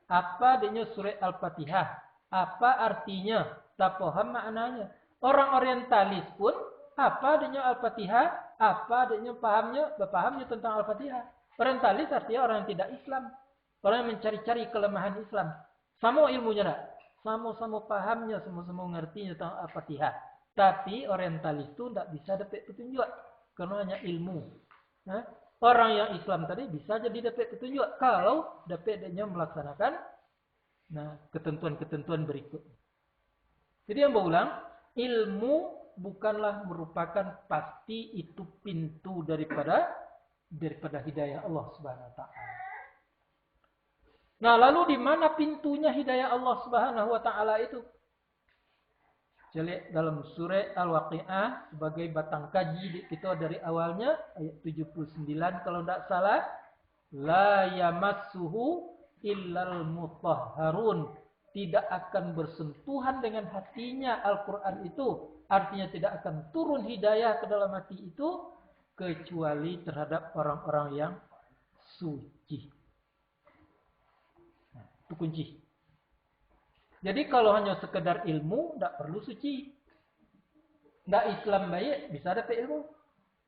apa adanya surat Al-Fatihah? Apa artinya? Tak paham maknanya. Orang orientalis pun apa adanya Al-Fatihah? Apa adanya pahamnya tentang Al-Fatihah. Orientalis artinya orang yang tidak Islam. Orang yang mencari-cari kelemahan Islam. Sama ilmunya tak? Sama-sama pahamnya, sama-sama mengerti tentang Al-Fatihah. Tapi orientalis itu tidak bisa dapat petunjuk. Karena hanya ilmu. Nah, orang yang Islam tadi bisa jadi dapat petunjuk. Kalau dapat dia melaksanakan ketentuan-ketentuan berikut. Jadi yang berulang, ilmu bukanlah merupakan pasti itu pintu daripada hidayah Allah Subhanahu wa taala. Nah, lalu di mana pintunya hidayah Allah Subhanahu wa taala itu? Jelik dalam surah Al-Waqiah sebagai batang kaji kita dari awalnya ayat 79 kalau tidak salah. La yamassuhu illal mutahharun. Tidak akan bersentuhan dengan hatinya Al-Quran itu. Artinya tidak akan turun hidayah ke dalam hati itu. Kecuali terhadap orang-orang yang suci. Nah, itu kunci. Jadi kalau hanya sekedar ilmu, tidak perlu suci. Tidak Islam baik, bisa dapat ilmu.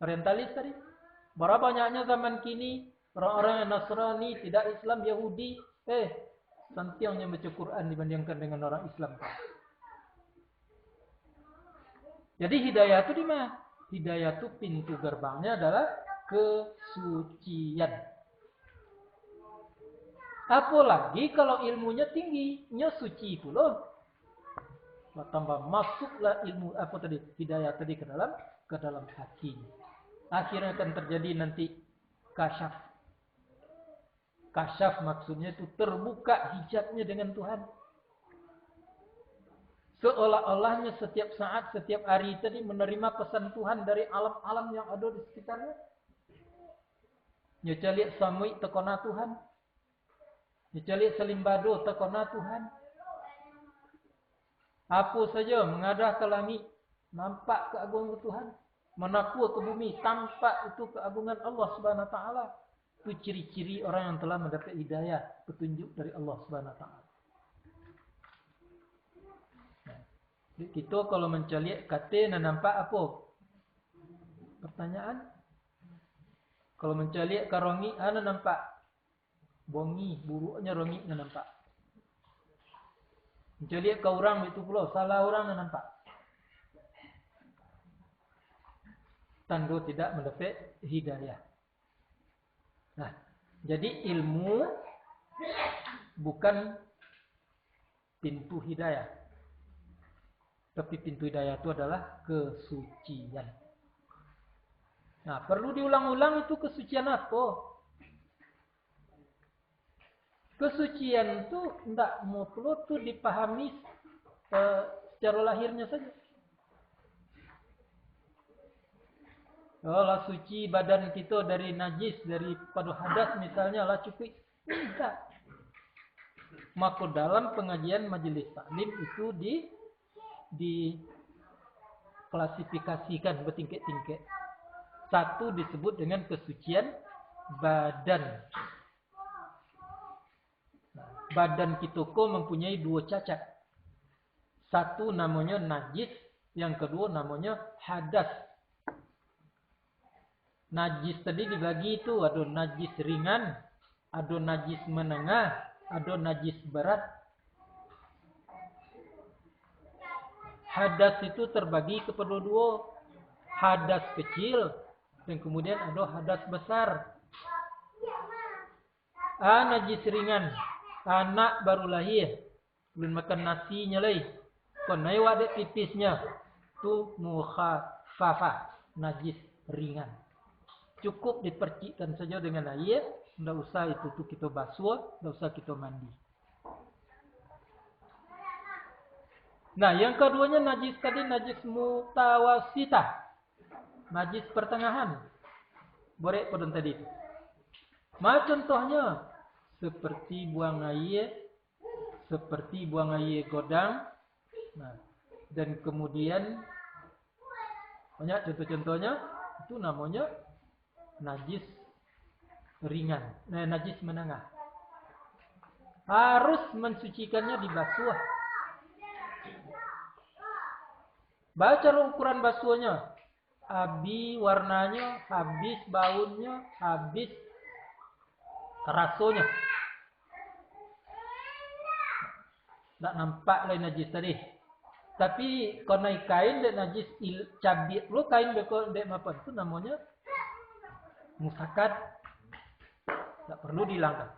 Orientalis tadi. Berapa banyaknya zaman kini, orang-orang yang Nasrani, tidak Islam, Yahudi. Santiangnya baca Quran dibandingkan dengan orang Islam. Jadi hidayah itu di mana? Hidayah itu pintu gerbangnya adalah kesucian. Apalagi kalau ilmunya tinggi, suci itu loh. Tambah masuklah ilmu hidayah tadi ke dalam hati. Akhirnya akan terjadi nanti kasyaf. Kasyaf maksudnya itu terbuka hijabnya dengan Tuhan. Seolah-olahnya setiap saat, setiap hari tadi menerima pesan Tuhan dari alam-alam yang ada di sekitarnya. Nyoca lihat samui tekona Tuhan. Nyoca lihat selimbado tekona Tuhan. Apa saja mengadah ke langit, nampak keagungan Tuhan. Menakua ke bumi, tampak itu keagungan Allah Subhanahu wa taala. Itu ciri-ciri orang yang telah mendapat hidayah, petunjuk dari Allah Subhanahu wa taala. Kita kalau mencari kata nampak apa? Pertanyaan. Kalau mencari karongi, ana nampak bongi, buruknya rongi nampak. Mencari ke orang itu pula, salah orang nampak. Tanda tidak mendapat hidayah. Nah, jadi ilmu bukan pintu hidayah. Tapi pintu hidayah itu adalah kesucian. Nah, perlu diulang-ulang itu kesucian apa? Kesucian itu tidak perlu tuh dipahami secara lahirnya saja. Lah suci badan kita dari najis, daripada hadas misalnya lah cukup. Tidak. Maka dalam pengajian majelis taklim itu diklasifikasikan bertingkat-tingkat. Satu disebut dengan kesucian badan. Badan kita mempunyai dua cacat. Satu namanya najis, yang kedua namanya hadas. Najis tadi dibagi itu, ada najis ringan, ada najis menengah, ada najis berat. Hadas itu terbagi kepada dua. Hadas kecil, dan kemudian ada hadas besar. Najis ringan, anak baru lahir, belum makan nasinya lagi. Konai wadah pipisnya, tu mukhafafah, najis ringan. Cukup dipercikkan saja dengan air, tidak usah itu kita basuh, tidak usah kita mandi. Nah, yang keduanya najis tadi najis mutawasitah, najis pertengahan. Borek pada tadi. Contohnya seperti buang air godang. Nah, dan kemudian banyak contoh-contohnya itu namanya najis ringan, najis menengah. Harus mensucikannya dibasuh. Baca ukuran basuhnya. Habis warnanya, habis baunya, habis rasanya. Tak nampak lain najis tadi. Tapi kalau naik kain dek najis cabit lo kain dek apa itu namanya musakat. Tak perlu dihilangkan.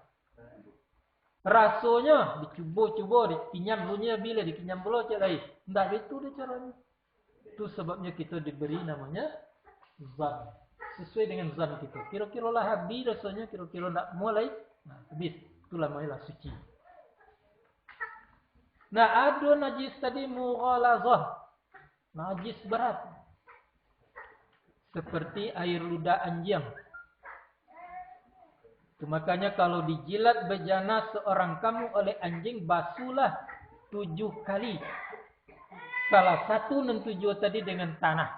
Rasanya dicuba-cuba, dikinyam lunya bila dikinyam pula cak lain. Tak itu dia caranya. Itu sebabnya kita diberi namanya zan. Sesuai dengan zan kita. Kira-kira lah habis rasanya, kira-kira tak mulai. Nah, habis. Itulah namanya suci. Nah, ada najis tadi mughalazah. Najis berat. Seperti air ludah anjing. Makanya kalau dijilat bejana seorang kamu oleh anjing, basuhlah 7 kali. Salah satu dan 7 tadi dengan tanah.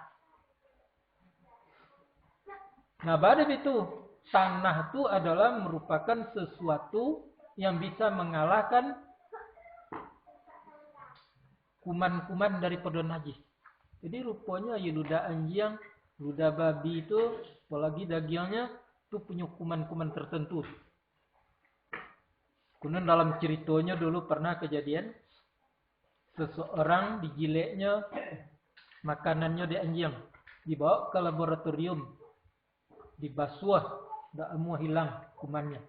Nah, pada itu tanah itu adalah merupakan sesuatu yang bisa mengalahkan kuman-kuman daripada najis. Jadi rupanya ya ludah anjing, ludah babi itu, apalagi dagingnya itu punya kuman-kuman tertentu. Kemudian dalam ceritanya dulu pernah kejadian seseorang digileknya makanannya di anjing, dibawa ke laboratorium, dibasuh, tidak mau hilang kumannya.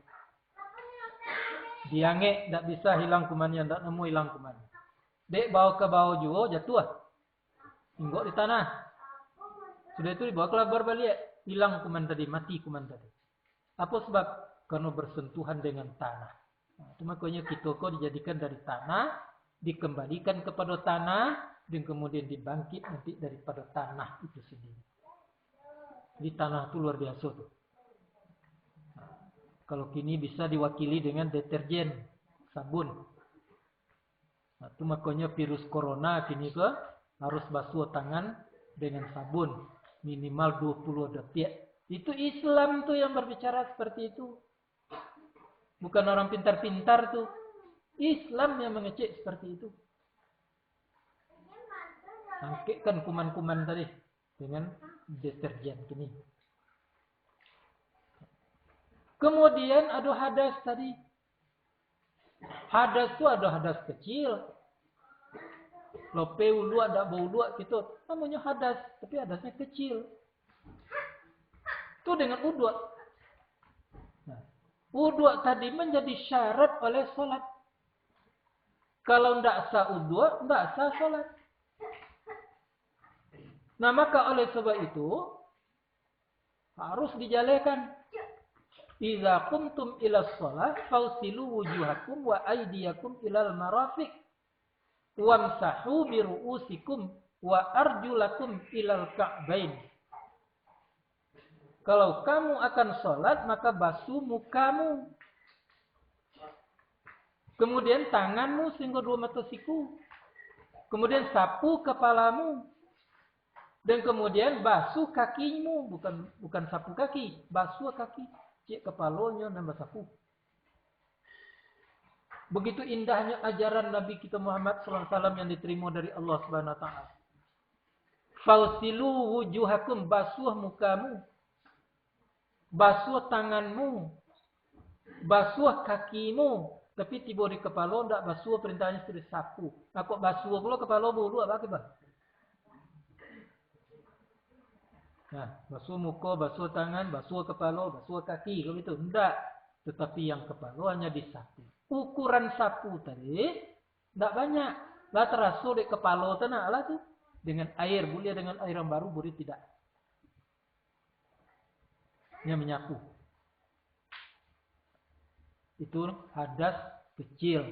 Diangek, tidak bisa hilang kumannya, tidak mau hilang kumannya. Dek bawa ke bawah juga jatuh, inggok di tanah. Sudah itu dibawa ke labor balik, hilang kuman tadi, mati kuman tadi. Apa sebab? Karena bersentuhan dengan tanah. Nah, itu makanya kita kok dijadikan dari tanah, dikembalikan kepada tanah, dan kemudian dibangkit nanti daripada tanah itu sendiri. Jadi tanah itu luar biasa tuh. Nah, kalau kini bisa diwakili dengan deterjen, sabun. Nah, itu makanya virus corona kini ke harus basuh tangan dengan sabun minimal 20 detik. Itu Islam tuh yang berbicara seperti itu. Bukan orang pintar-pintar tuh. Islam yang mengecek seperti itu. Angkitkan kuman-kuman tadi dengan deterjen ini. Kemudian ada hadas tadi. Hadas itu ada hadas kecil. Lope ulu ada bau luak gitu. Namanya hadas, tapi hadasnya kecil. Itu dengan uduk. Nah, uduk tadi menjadi syarat oleh sholat. Kalau tidak sah uduk, tidak sah sholat. Nah, maka oleh sebab itu harus dijalekan. Idza qumtum ila shalah fawsilu wujuhakum wa aydiyakum ilal marafiq wamsahu bi ru'usikum wa arjulakum ilal ka'bain. Kalau kamu akan sholat, maka basuh mukamu. Kemudian tanganmu sehingga 2 mata siku. Kemudian sapu kepalamu. Dan kemudian basuh kakimu. Bukan sapu kaki. Basuh kaki. Cik kepalanya nambah sapu. Begitu indahnya ajaran Nabi kita Muhammad SAW yang diterima dari Allah Subhanahu Wa Taala. Fausilu wujuhakum, basuh mukamu. Basuh tanganmu. Basuh kakimu. Tapi tiba di kepala tidak basuh, perintahnya sudah sapu. Aku basuh pula kepala bulu apa akibat? Nah, basuh muka, basuh tangan, basuh kepala, basuh kaki, kalau itu tidak. Tetapi yang kepala hanya disapu. Ukuran sapu tadi tidak banyak. Lah terasa di kepala tanah lah tu dengan air, boleh dengan air yang baru, boleh tidak. Yang menyapu. Itu hadas kecil.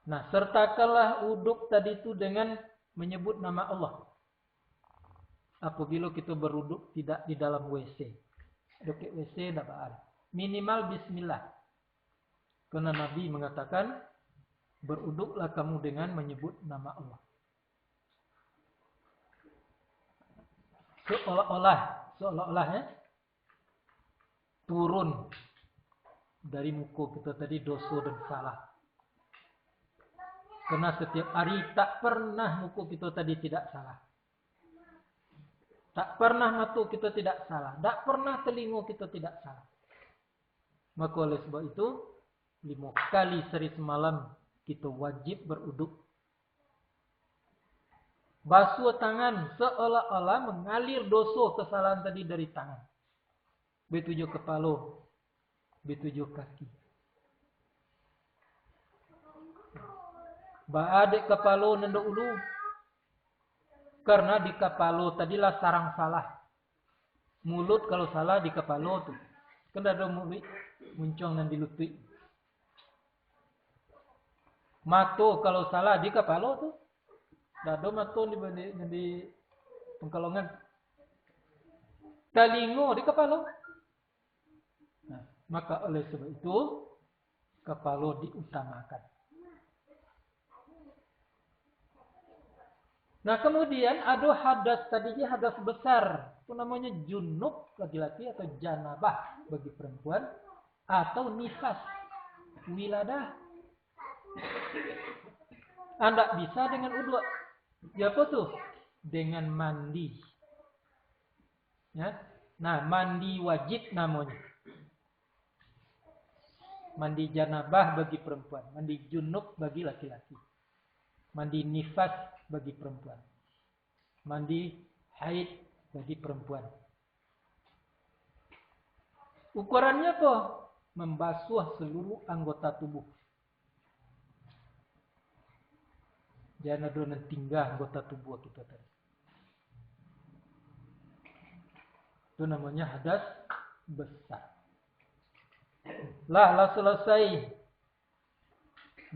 Nah, sertakanlah uduk tadi itu dengan menyebut nama Allah. Apabila kita beruduk tidak di dalam WC. Duduk WC tidak ada. Minimal bismillah. Karena Nabi mengatakan, beruduklah kamu dengan menyebut nama Allah. Seolah-olah ya, turun dari muka kita tadi dosa dan salah. Karena setiap hari tak pernah muka kita tadi tidak salah. Tak pernah mata kita tidak salah. Tak pernah telinga kita tidak salah. Maka oleh sebab itu, 5 kali sehari semalam kita wajib beruduk. Basuh tangan seolah-olah mengalir dosa kesalahan tadi dari tangan. B7 kepala, B7 kaki. Baadik kepala nanda ulu. Karena di kepala tadilah sarang salah. Mulut kalau salah di kepala tu. Kan ada mulut muncung dan dilutui. Mata kalau salah di kepala tu. Ada mata di pengkalongan. Telinga di kepala. Maka oleh sebab itu kepala diutamakan. Nah kemudian ada hadas tadinya hadas besar. Itu namanya junub laki-laki atau janabah bagi perempuan. Atau nifas. Wiladah. Anda bisa dengan uduk. Ya apa tuh? Dengan mandi. Ya. Nah mandi wajib namanya. Mandi janabah bagi perempuan. Mandi junub bagi laki-laki. Mandi nifas bagi perempuan. Mandi haid bagi perempuan. Ukurannya apa? Membasuh seluruh anggota tubuh. Jangan ada yang tinggal anggota tubuh kita tadi. Itu namanya hadas besar. Lah selesai.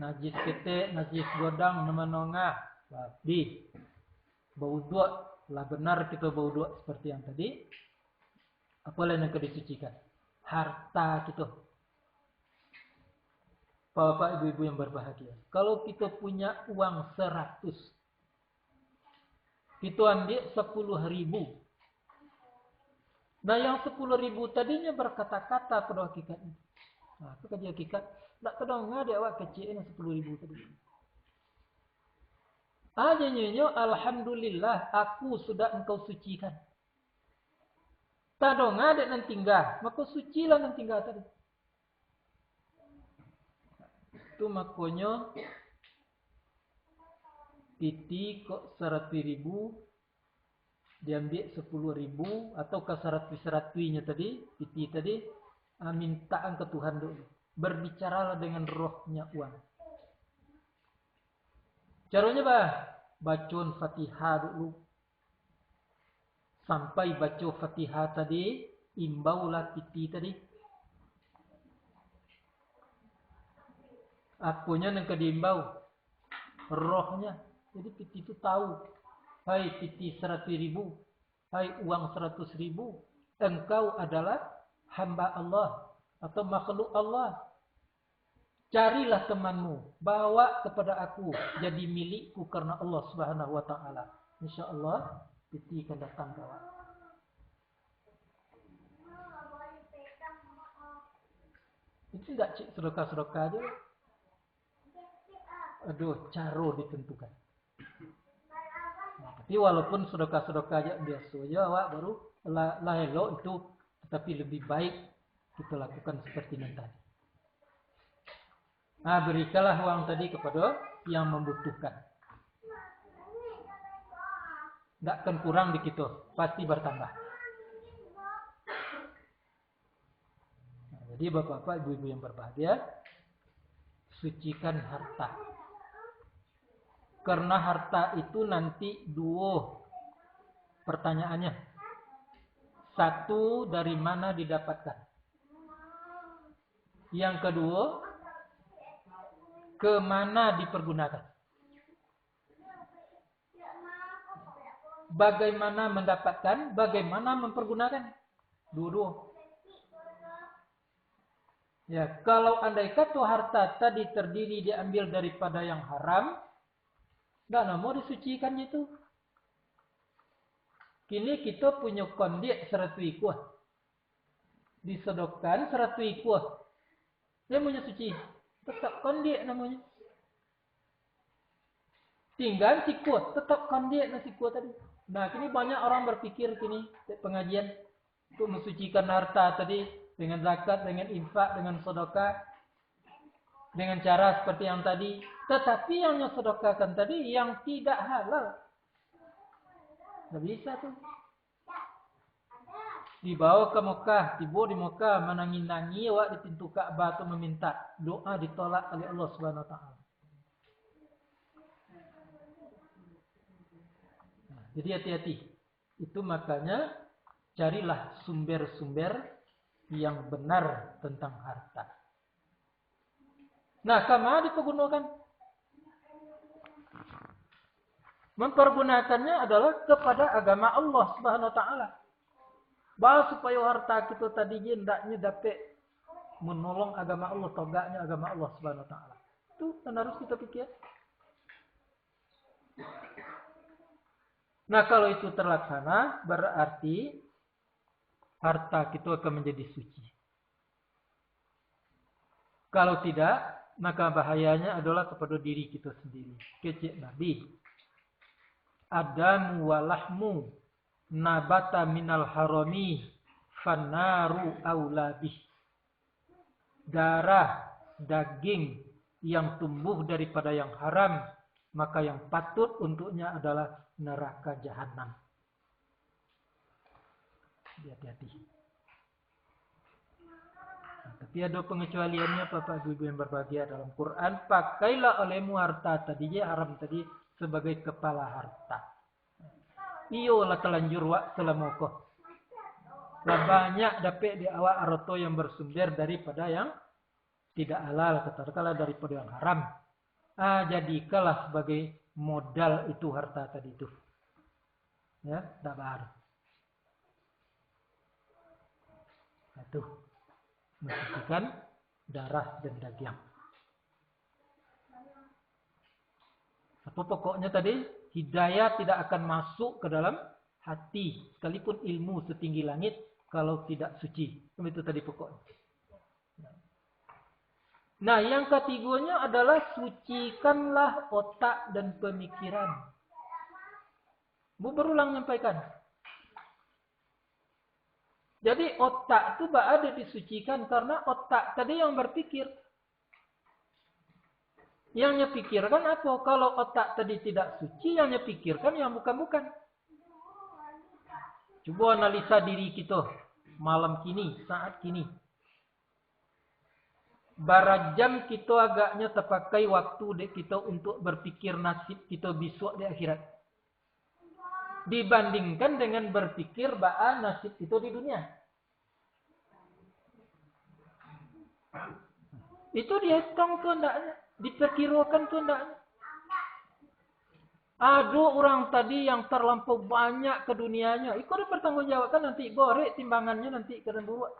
Najis ketek, najis godang, nama-nonga. Babi. Bau dua. Lah benar kita bau dua seperti yang tadi. Apa lain yang disucikan? Harta kita. Bapak ibu-ibu yang berbahagia. Kalau kita punya uang 100. Kita ambil 10.000. Nah yang 10.000 tadinya berkata-kata pada hakikatnya. Nah itu kaji hakikat. Tak tahu ngade awak kecil yang 10.000 tadi. Aja nyonya, alhamdulillah aku sudah engkau sucikan. Tak tahu ngade nan tinggal, maka sucilah nan tinggal tadi. Itu makanya titi kok 100.000 diambil 10.000 atau ke 100-100-nya tadi, titi tadi mintaan ke Tuhan dulu. Berbicaralah dengan rohnya uang. Caranya bacaun Fatihah dulu. Sampai baca Fatihah tadi, imbaulah titi tadi. Akunya yang diimbau. Rohnya. Jadi titi itu tahu. Hai titi 100.000. Hai uang 100.000. Engkau adalah hamba Allah. Atau makhluk Allah. Carilah temanmu. Bawa kepada aku. Jadi milikku karena Allah subhanahu wa ta'ala. InsyaAllah. Titi akan datang bawa. Itu tidak cik sedekah-sedekah aja. Aduh, cara ditentukan. Nah, tapi walaupun sedekah-sedekah aja biasa aja, awak baru lahelo itu. Tetapi lebih baik kita lakukan seperti yang tadi. Nah, berikanlah uang tadi kepada yang membutuhkan. Tidak akan kurang di kita, pasti bertambah. Nah, jadi bapak-bapak, ibu-ibu yang berbahagia, sucikan harta. Karena harta itu nanti dua pertanyaannya. Satu, dari mana didapatkan? Yang kedua, kemana dipergunakan? Bagaimana mendapatkan, bagaimana mempergunakan? Dua-dua. Ya, kalau andai kata harta tadi terdiri diambil daripada yang haram, tidak mau disucikan itu. Kini kita punya kondik 100 ikuah. Disodokkan 100 ikuah. Dia punya suci. Tetap kondik namanya. Tinggal sikuah. Tetap kondik na sikuah tadi. Nah, kini banyak orang berpikir kini pengajian untuk mensucikan harta tadi dengan zakat, dengan infak, dengan sedekah, dengan cara seperti yang tadi. Tetapi yang sedekahkan tadi yang tidak halal. Tidak bisa tuh. Dibawa ke Mekah, tiba di Mekah menangi-nangi awak di pintu Ka'bah tu meminta doa ditolak oleh Allah Subhanahu wa taala. Nah, jadi hati-hati. Itu makanya carilah sumber-sumber yang benar tentang harta. Nah, kemana dipergunakan? Mempergunakannya adalah kepada agama Allah Subhanahu wa taala. Bahwa supaya harta kita tadi hendaknya dapat menolong agama Allah, tegaknya agama Allah Subhanahu wa taala. Itu kan harus kita pikir. Nah, kalau itu terlaksana berarti harta kita akan menjadi suci. Kalau tidak, maka bahayanya adalah kepada diri kita sendiri. Kecik Nabi. Adamu walahmu nabata minal harami fannaru aulabih. Darah, daging yang tumbuh daripada yang haram, maka yang patut untuknya adalah neraka jahanam. Hati-hati. Nah, tapi ada pengecualiannya Bapak Ibu yang berbahagia dalam Quran. Pakailah olehmu harta tadinya haram tadi sebagai kepala harta. Iyo lah telanjur wak selamokoh. Lah banyak dapat di awak harta yang bersumber daripada yang tidak halal, katakanlah daripada yang haram. Jadikanlah sebagai modal itu harta tadi itu. Ya, tak baru. Itu mensucikan darah dan daging. Apa pokoknya tadi? Hidayah tidak akan masuk ke dalam hati, sekalipun ilmu setinggi langit, kalau tidak suci. Itu tadi pokoknya. Nah, yang ketiganya adalah sucikanlah otak dan pemikiran. Bu berulang menyampaikan. Jadi otak itu ada disucikan karena otak tadi yang berpikir. Yang pikirkan apa? Kalau otak tadi tidak suci, yang pikirkan yang bukan-bukan. Coba analisa diri kita malam kini, saat kini. Bara jam kita agaknya terpakai waktu kita untuk berpikir nasib kita besok di akhirat. Dibandingkan dengan berpikir bahwa nasib itu di dunia. Itu dihitung tuh ndaknya. Diperkirakan tuh ndaknya. Ada orang tadi yang terlampau banyak ke dunianya. Itu dipertanggungjawabkan nanti. Gorek timbangannya nanti ke buat.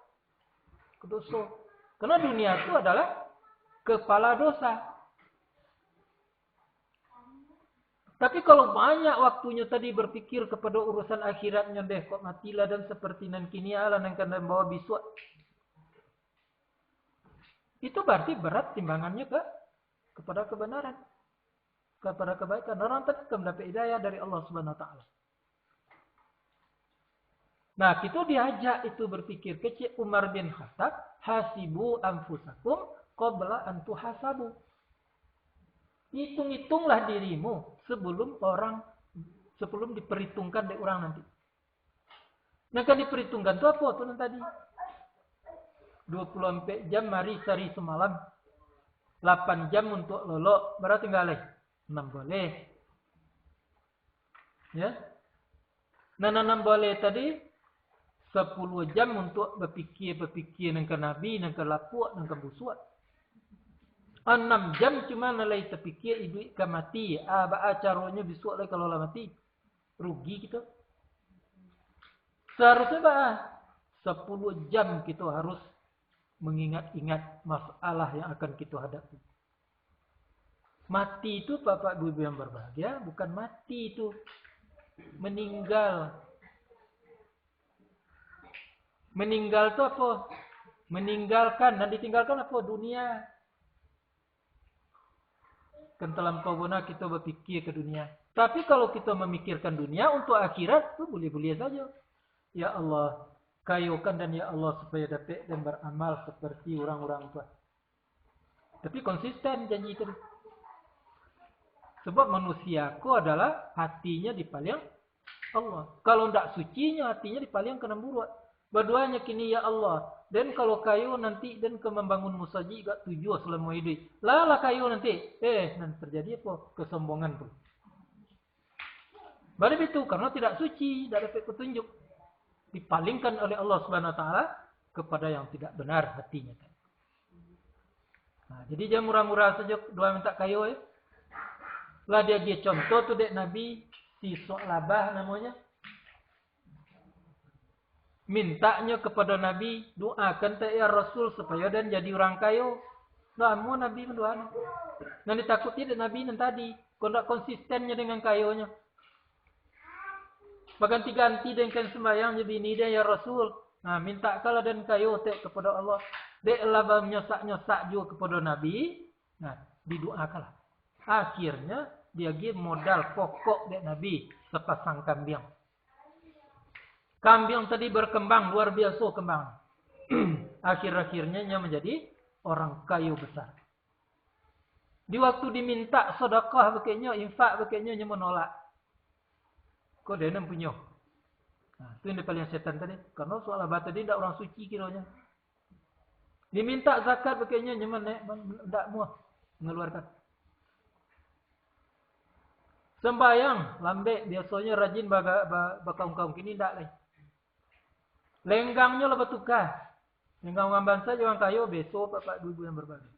Ke dosa. Karena dunia itu adalah kepala dosa. Tapi kalau banyak waktunya tadi berpikir kepada urusan akhiratnya deh. Kok matilah dan seperti nan kini ala nan kena bawa biswa. Itu berarti berat timbangannya kepada kebenaran. Kepada kebaikan. Orang tadi mendapat hidayah dari Allah Subhanahu wa taala. Nah, kita diajak itu berpikir. Kecil Umar bin Khattab, hasibu anfusakum qabla an tuhasabu. Hitung-hitunglah dirimu sebelum diperhitungkan oleh orang nanti. Nah, kan diperhitungkan itu apa tuh tadi? 24 jam hari sehari semalam. 8 jam untuk lolok, berarti enggak leh. 6 boleh. Ya. Nah, 6 boleh tadi 10 jam untuk berpikir nangka nabi, nangka lapuk, nangka busuat. 6 jam cuma nalai terpikir ibu ke mati. Caranya bisuat lagi kalau lah mati. Rugi kita. Seharusnya 10 jam kita harus mengingat-ingat masalah yang akan kita hadapi. Mati itu Bapak Ibu yang berbahagia, bukan mati itu. Meninggal. Meninggal itu apa? Meninggalkan dan ditinggalkan apa? Dunia. Kan terlampau benar kita berpikir ke dunia. Tapi kalau kita memikirkan dunia untuk akhirat, itu boleh-boleh saja. Ya Allah, kayukan dan ya Allah supaya dapat dan beramal seperti orang-orang tua. Tapi konsisten janji itu. Sebab manusiaku adalah hatinya dipaling Allah. Kalau tidak sucinya hatinya dipaling ke nemburuat. Berdoanya kini ya Allah. Dan kalau kayu nanti dan ke membangun musaji gak tujuh selama hidup. Lah kayu nanti. Nanti terjadi apa? Kesombongan pun. Baru itu karena tidak suci, tidak dapat petunjuk. Dipalingkan oleh Allah Subhanahu wa taala kepada yang tidak benar hatinya. Nah, jadi jangan murah-murah saja doa minta kayu ya. Lah dia contoh tu dek Nabi si Su'labah namanya. Mintanya kepada Nabi, doakan tak ya Rasul supaya dan jadi orang kaya. Nah, mau Nabi mendoakan. Nanti takut tidak Nabi nanti tadi. Kau tak konsistennya dengan kayonya. Bahkan diganti dengan sembahyang jadi ini dia ya Rasul. Nah, minta kalau dan kayo tak kepada Allah. Deklah nyosak-nyosak juga kepada Nabi. Nah, didoakanlah. Akhirnya dia give modal pokok dek Nabi sepasang kambing. Kambing tadi berkembang luar biasa kembang. Akhir-akhirnya menjadi orang kaya besar. Di waktu diminta sedekah bekenya, infak bekenya menolak. Kok dia nem punya? Nah, itu yang paling setan tadi. Karena soal abad tadi tidak orang suci kiranya. Diminta zakat bekenya tidak mau mengeluarkan. Sembayang lambe biasanya rajin kaum-kaum kini tidak lagi. Lenggangnya lebih tukar. Lenggang orang bangsa jangan kayo besok bapak ibu yang berbagi.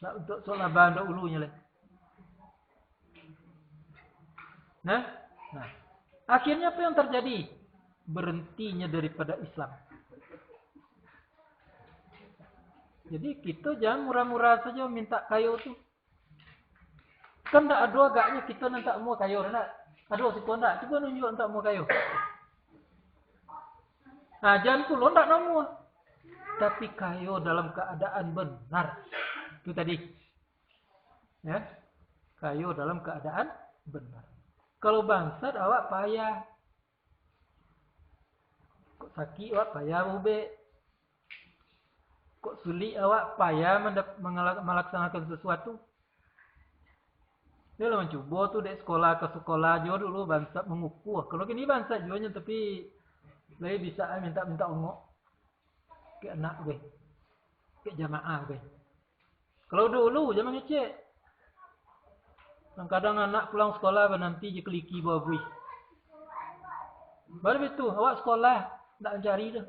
Nah, untuk soal abad ulunya lagi. Nah, akhirnya apa yang terjadi? Berhentinya daripada Islam. Jadi kita jangan murah-murah saja minta kayu tu. Kan tak ada agaknya kita nak mau kayu nak. Ada si kondak, kita nunjuk tak mau kayu. Nah, jangan pula tak mau. Tapi kayu dalam keadaan benar. Itu tadi. Ya. Kayu dalam keadaan benar. Kalau bangsat awak payah. Kok sakit awak payah ube. Kok sulit awak payah melaksanakan sesuatu. Dia lah mencoba tu dek sekolah ke sekolah jo dulu bangsat mengukur. Kalau kini bangsat jualnya tapi lebih bisa minta ongok ke anak gue. Ke jamaah gue. Kalau dulu zaman ngecek. Kadang anak pulang sekolah nanti je keliki bawa bui. Baru itu awak sekolah tak mencari dah.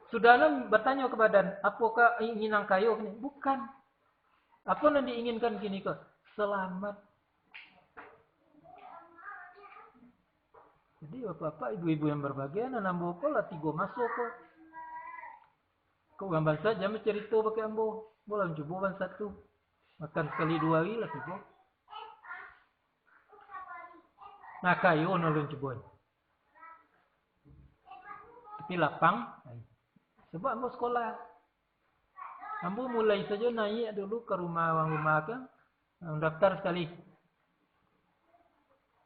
Sudah bertanya kepada apakah ingin kayu ni? Bukan. Apa yang diinginkan gini ke? Selamat. Jadi bapak-bapak, ibu-ibu yang berbahagia, nambah lah 3 masuk kok. Kau gambar saja mencerita pakai ambo. Boleh coba satu. Makan sekali 2 hari lah tiba. Nah kayu nolong coba. Tapi lapang. Sebab ambo sekolah. Ambo mulai saja naik dulu ke rumah kan. Daftar sekali.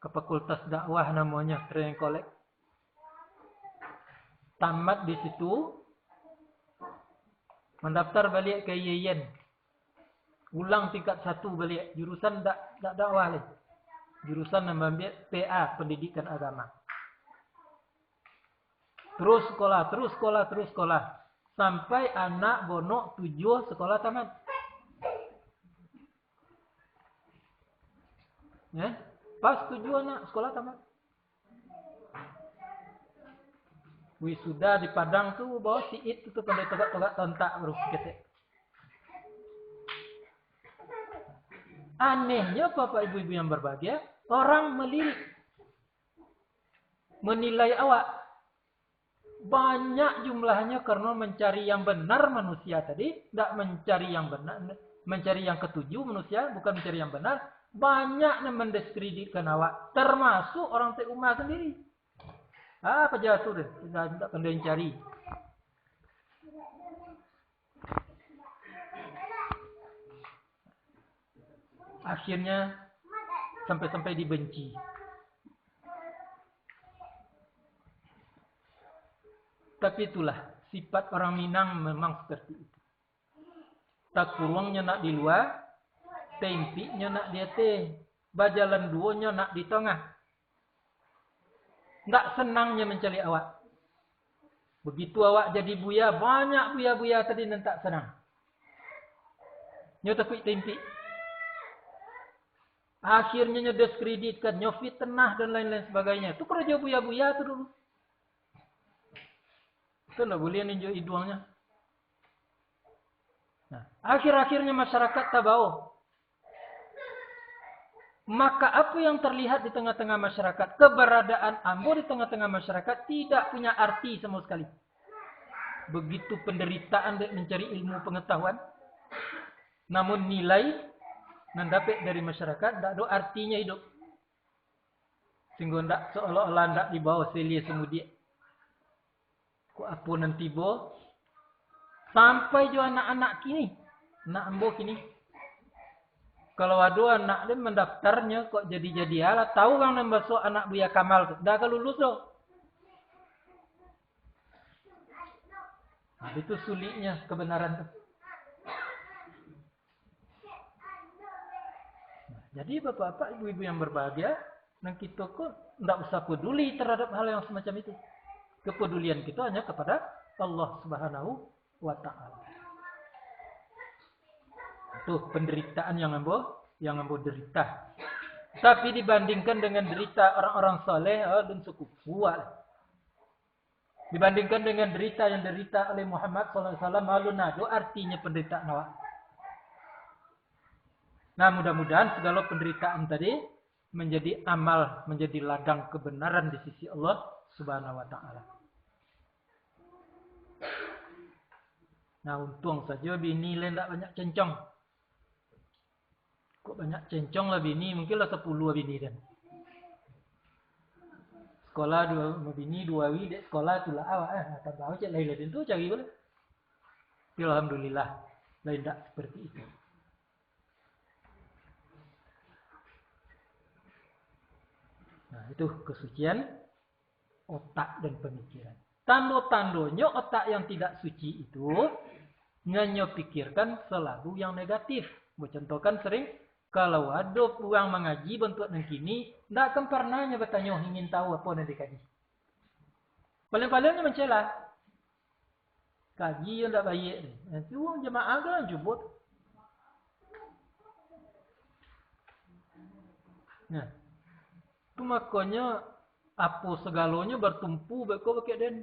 Ke fakultas dakwah namanya. Training College. Tamat di situ. Mendaftar balik ke IAIN. Ulang tingkat 1 balik. Jurusan tak dakwah lagi. Jurusan ambil PA, Pendidikan Agama. Terus sekolah. Sampai anak bonok 7 sekolah tamat. Ya, pas 7 anak sekolah tamat. Wisuda di Padang tu bawa siit tu pandai tegak-tegak tontak baru ketek. Anehnya bapak ibu-ibu yang berbahagia, orang melirik. Menilai awak. Banyak jumlahnya karena mencari yang benar manusia tadi. Tidak mencari yang benar. Mencari yang ketujuh manusia, bukan mencari yang benar. Banyak yang mendiskreditkan awak. Termasuk orang Umar sendiri. Apa jatuh deh. Tidak pandai cari. Akhirnya sampai-sampai dibenci. Tapi itulah sifat orang Minang memang seperti itu. Tak kurungnya nak di luar, tempiknya nak di atas, bajalan duonya nak di tengah. Tak senangnya mencari awak. Begitu awak jadi buaya, banyak buaya-buaya tadi dan tak senang. Nyo takut tempik. Akhirnya diskreditkan, fitnah dan lain-lain sebagainya. Itu kerja buya-buya itu dulu. Itu tidak boleh ninjau hidungnya. Nah, akhir-akhirnya masyarakat tabau. Maka apa yang terlihat di tengah-tengah masyarakat, keberadaan Ambo di tengah-tengah masyarakat tidak punya arti sama sekali. Begitu penderitaan dan mencari ilmu pengetahuan, namun nilai yang dapat dari masyarakat tidak ada artinya hidup. Sehingga tidak seolah-olah tidak dibawa selia semudi. Kok apa nanti bo? Sampai juga anak-anak kini, anak Ambo kini. Kalau ada anak dia mendaftarnya kok jadi ala, tahu kan masuk anak Buya Kamal tu, dah kalau lulus tu. Nah, itu sulitnya kebenaran tu. Nah, jadi bapak-bapak, ibu-ibu yang berbahagia, dan kita kok tidak usah peduli terhadap hal yang semacam itu. Kepedulian kita hanya kepada Allah Subhanahu wa Ta'ala. Itu penderitaan yang ambo derita. Tapi dibandingkan dengan derita orang-orang soleh, dan cukup kuat. Dibandingkan dengan derita yang derita oleh Muhammad SAW, malu nado artinya penderitaan awak. Nah, mudah-mudahan segala penderitaan tadi menjadi amal, menjadi ladang kebenaran di sisi Allah Subhanahu wa Ta'ala. Nah, untung saja bini lain tak banyak cencong. Kok banyak cencong lah bini, mungkinlah 10 bini dan. Sekolah 2 bini, 2 dek sekolah itulah awak. Tak tahu cak lain-lain itu cari boleh. Alhamdulillah, lain tak seperti itu. Nah, itu kesucian otak dan pemikiran. Tanda-tandanya otak yang tidak suci itu hanya pikirkan selalu yang negatif. Contohkan sering, kalau ada orang mengaji bentuk yang kini, tidak akan pernahnya bertanya ingin tahu apa yang dikaji. Paling-palingnya mencela. Kaji yang tidak baik. Nanti orang jemaah kan jubut. Nah, itu makanya apa segalanya bertumpu beko pakai den.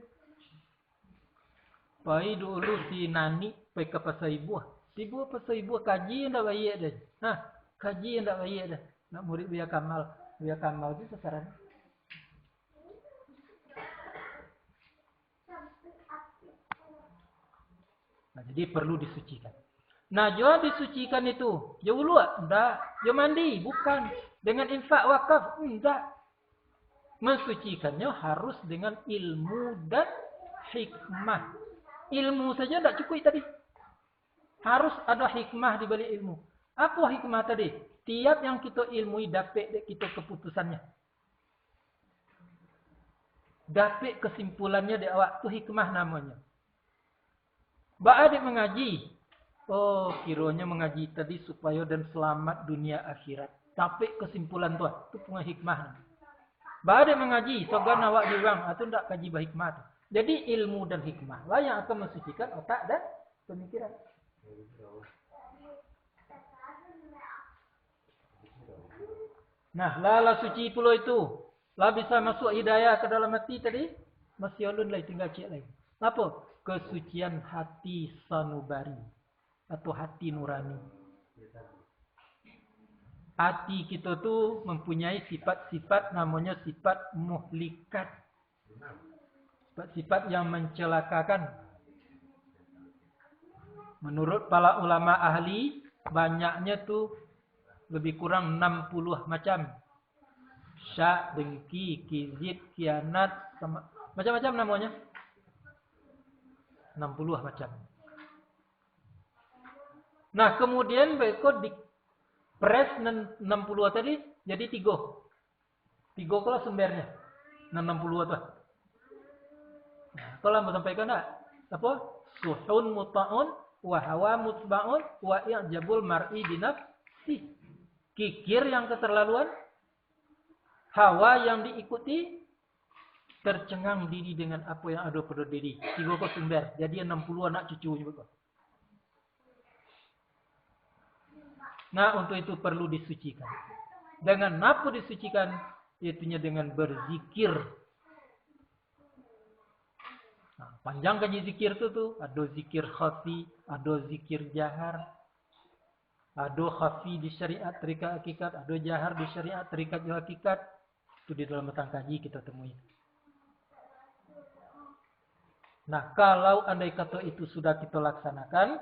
Pai dulu si nani pai ke pasar ibu. Ibu pasar ibu kaji yang tak baik den. Nah, kaji yang tak baik dah. Nak murid Buya Kamal. Buya Kamal itu sasaran. Nah, jadi perlu disucikan. Nah, jua disucikan itu. Ya ulu enggak. Ya mandi, bukan. Dengan infak wakaf, enggak. Mensucikannya harus dengan ilmu dan hikmah. Ilmu saja tidak cukup tadi. Harus ada hikmah di balik ilmu. Apa hikmah tadi? Tiap yang kita ilmui dapat kita keputusannya. Dapat kesimpulannya di awak. Itu hikmah namanya. Ba'adik mengaji. Oh, kiranya mengaji tadi supaya dan selamat dunia akhirat. Dapat kesimpulan tu. Itu punya hikmah. Ba'adik mengaji. Sogan awak diorang. Itu tidak kaji bahikmah tu. Jadi ilmu dan hikmah lah yang akan mensucikan otak dan pemikiran. Nah, lala suci pula itu. Lah bisa masuk hidayah ke dalam hati tadi. Masih alun lagi, tinggal cek lagi. Apa? Kesucian hati sanubari. Atau hati nurani. Hati kita tu mempunyai sifat-sifat namanya sifat muhlikat. Sifat-sifat yang mencelakakan. Menurut para ulama ahli, banyaknya tu lebih kurang 60 macam. Syak, dengki, kizib, kianat, macam-macam namanya. 60 macam. Nah, kemudian mereka dipres 60 tadi jadi 3. 3 kalau sumbernya. 60 tu. Nah, kalau mau sampaikan tak? Apa? Suhun muta'un wa hawa mutba'un wa i'jabul mar'i binafsi. Kikir yang keterlaluan, hawa yang diikuti, tercengang diri dengan apa yang ada pada diri. 3 sumber. Jadi 60 anak cucu juga. Nah, untuk itu perlu disucikan. Dengan apa disucikan? Iaitunya dengan berzikir. Nah, panjang kaji zikir itu tuh. Ada zikir khafi, ada zikir jahar. Ada khafi di syariat terikat hakikat, ada jahar di syariat terikat juga hakikat. Itu di dalam matang kaji kita temui. Nah, kalau andai kata itu sudah kita laksanakan,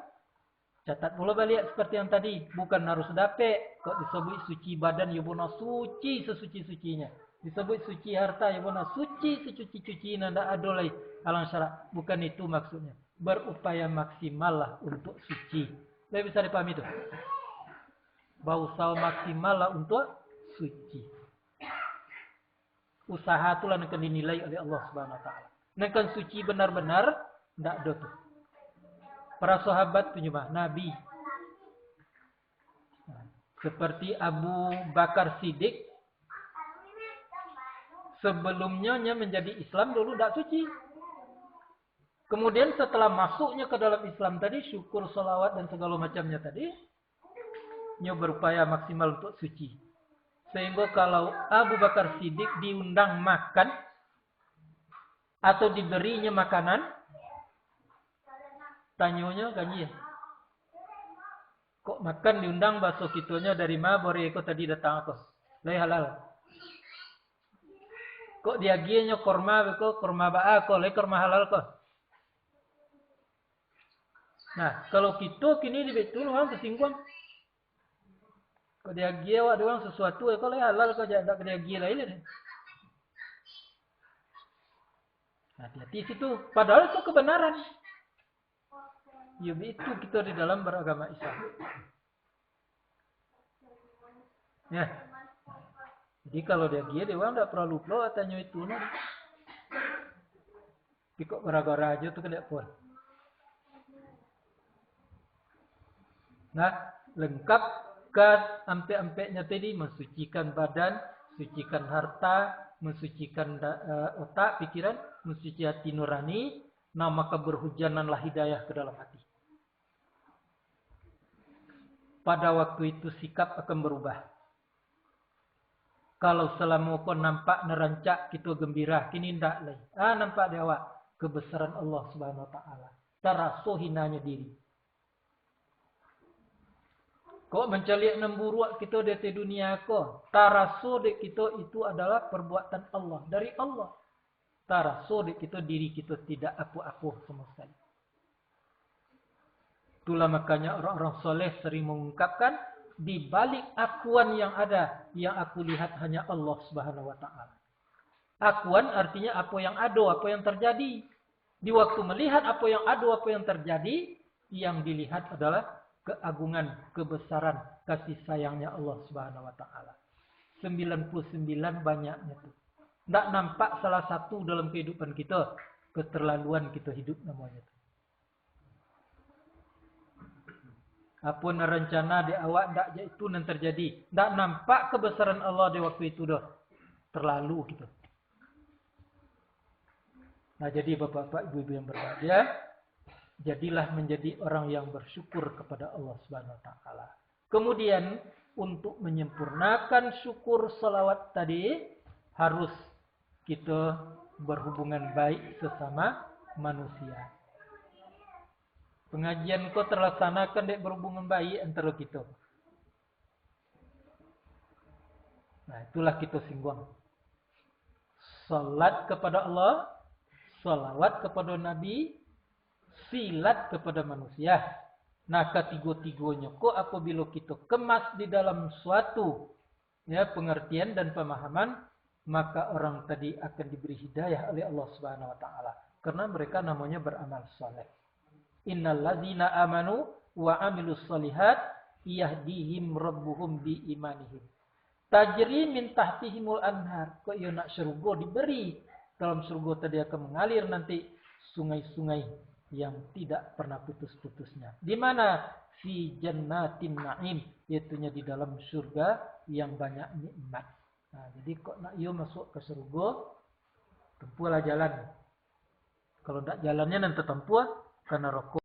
catat pula balik seperti yang tadi. Bukan harus dapet. Kok disebut suci badan, ya bona suci sesuci-sucinya. Disebut suci harta, ya bona suci secuci-cucinya. Tidak ada lagi halang syarat. Bukan itu maksudnya. Berupaya maksimal lah untuk suci. Lebih bisa dipahami itu? Berusaha maksimal lah untuk suci. Usaha itulah yang akan dinilai oleh Allah Subhanahu Wa Taala. Yang suci benar-benar tidak ada tuh. Para sahabat penyembah Nabi. Seperti Abu Bakar Siddiq. Sebelumnya menjadi Islam dulu tidak suci. Kemudian setelah masuknya ke dalam Islam tadi. Syukur, salawat dan segala macamnya tadi. Dia berupaya maksimal untuk suci. Sehingga kalau Abu Bakar Siddiq diundang makan. Atau diberinya makanan. Tanyanya kanyi. Kok makan diundang bakso kitunya dari mana? Bori eko tadi datang aku. Lai halal. Kok diagianya korma beko korma ba ako. Lai korma halal kok. Nah, kalau kita kini di betul orang tersinggung. Kok diagia awak doang sesuatu eko lai halal kok jangan diagia lain. Hati-hati situ. Padahal itu kebenaran. Ya itu kita di dalam beragama Islam. Ya. Jadi kalau dia orang tidak perlu lupa tanya itu. Tapi kok gara-gara aja tuh tidak pun. Nah, lengkap kan ampe-ampeknya tadi mensucikan badan, sucikan harta, mensucikan otak, pikiran, mensuci hati nurani, nah maka berhujananlah hidayah ke dalam hati. Pada waktu itu sikap akan berubah. Kalau selama kau nampak nerancak kita gembira, kini tidak lagi. Nampak dia awak kebesaran Allah Subhanahu Wa Taala. Terasa hinanya diri. Kau menceliak nemburuak kita di dunia kau. Taraso dek kita itu adalah perbuatan Allah. Dari Allah. Taraso dek kita diri kita tidak apa-apa sama sekali. Itulah makanya orang-orang soleh sering mengungkapkan. Di balik akuan yang ada. Yang aku lihat hanya Allah Subhanahu Wa Taala. Akuan artinya apa yang ada, apa yang terjadi. Di waktu melihat apa yang ada, apa yang terjadi. Yang dilihat adalah keagungan, kebesaran, kasih sayangnya Allah Subhanahu Wa Taala. 99 banyaknya itu. Tidak nampak salah satu dalam kehidupan kita. Keterlaluan kita hidup namanya itu. Apa rencana di awak tidak itu yang terjadi. Tidak nampak kebesaran Allah di waktu itu dah. Terlalu gitu. Nah jadi bapak-bapak, ibu-ibu yang berbahagia. Jadilah menjadi orang yang bersyukur kepada Allah Subhanahu Wa Taala. Kemudian untuk menyempurnakan syukur salawat tadi harus kita berhubungan baik sesama manusia. Pengajian kau terlaksanakan dek berhubungan baik antara kita. Nah itulah kita singgung. Salat kepada Allah, salawat kepada Nabi. Silat kepada manusia. Nah ketiga-tiganya kok apabila kita kemas di dalam suatu pengertian dan pemahaman, maka orang tadi akan diberi hidayah oleh Allah Subhanahu Wa Taala. Karena mereka namanya beramal saleh. Innal ladzina amanu wa amilus solihat yahdihim rabbuhum bi imanihim. Tajri min tahtihimul anhar. Kok ia nak surga diberi. Dalam surga tadi akan mengalir nanti sungai-sungai yang tidak pernah putus-putusnya. Di mana? Fi jannatin na'im. Yaitunya di dalam surga yang banyak nikmat. Nah, jadi kok nak ia masuk ke surga, tempuhlah jalan. Kalau tidak jalannya nanti tempuh karena rokok.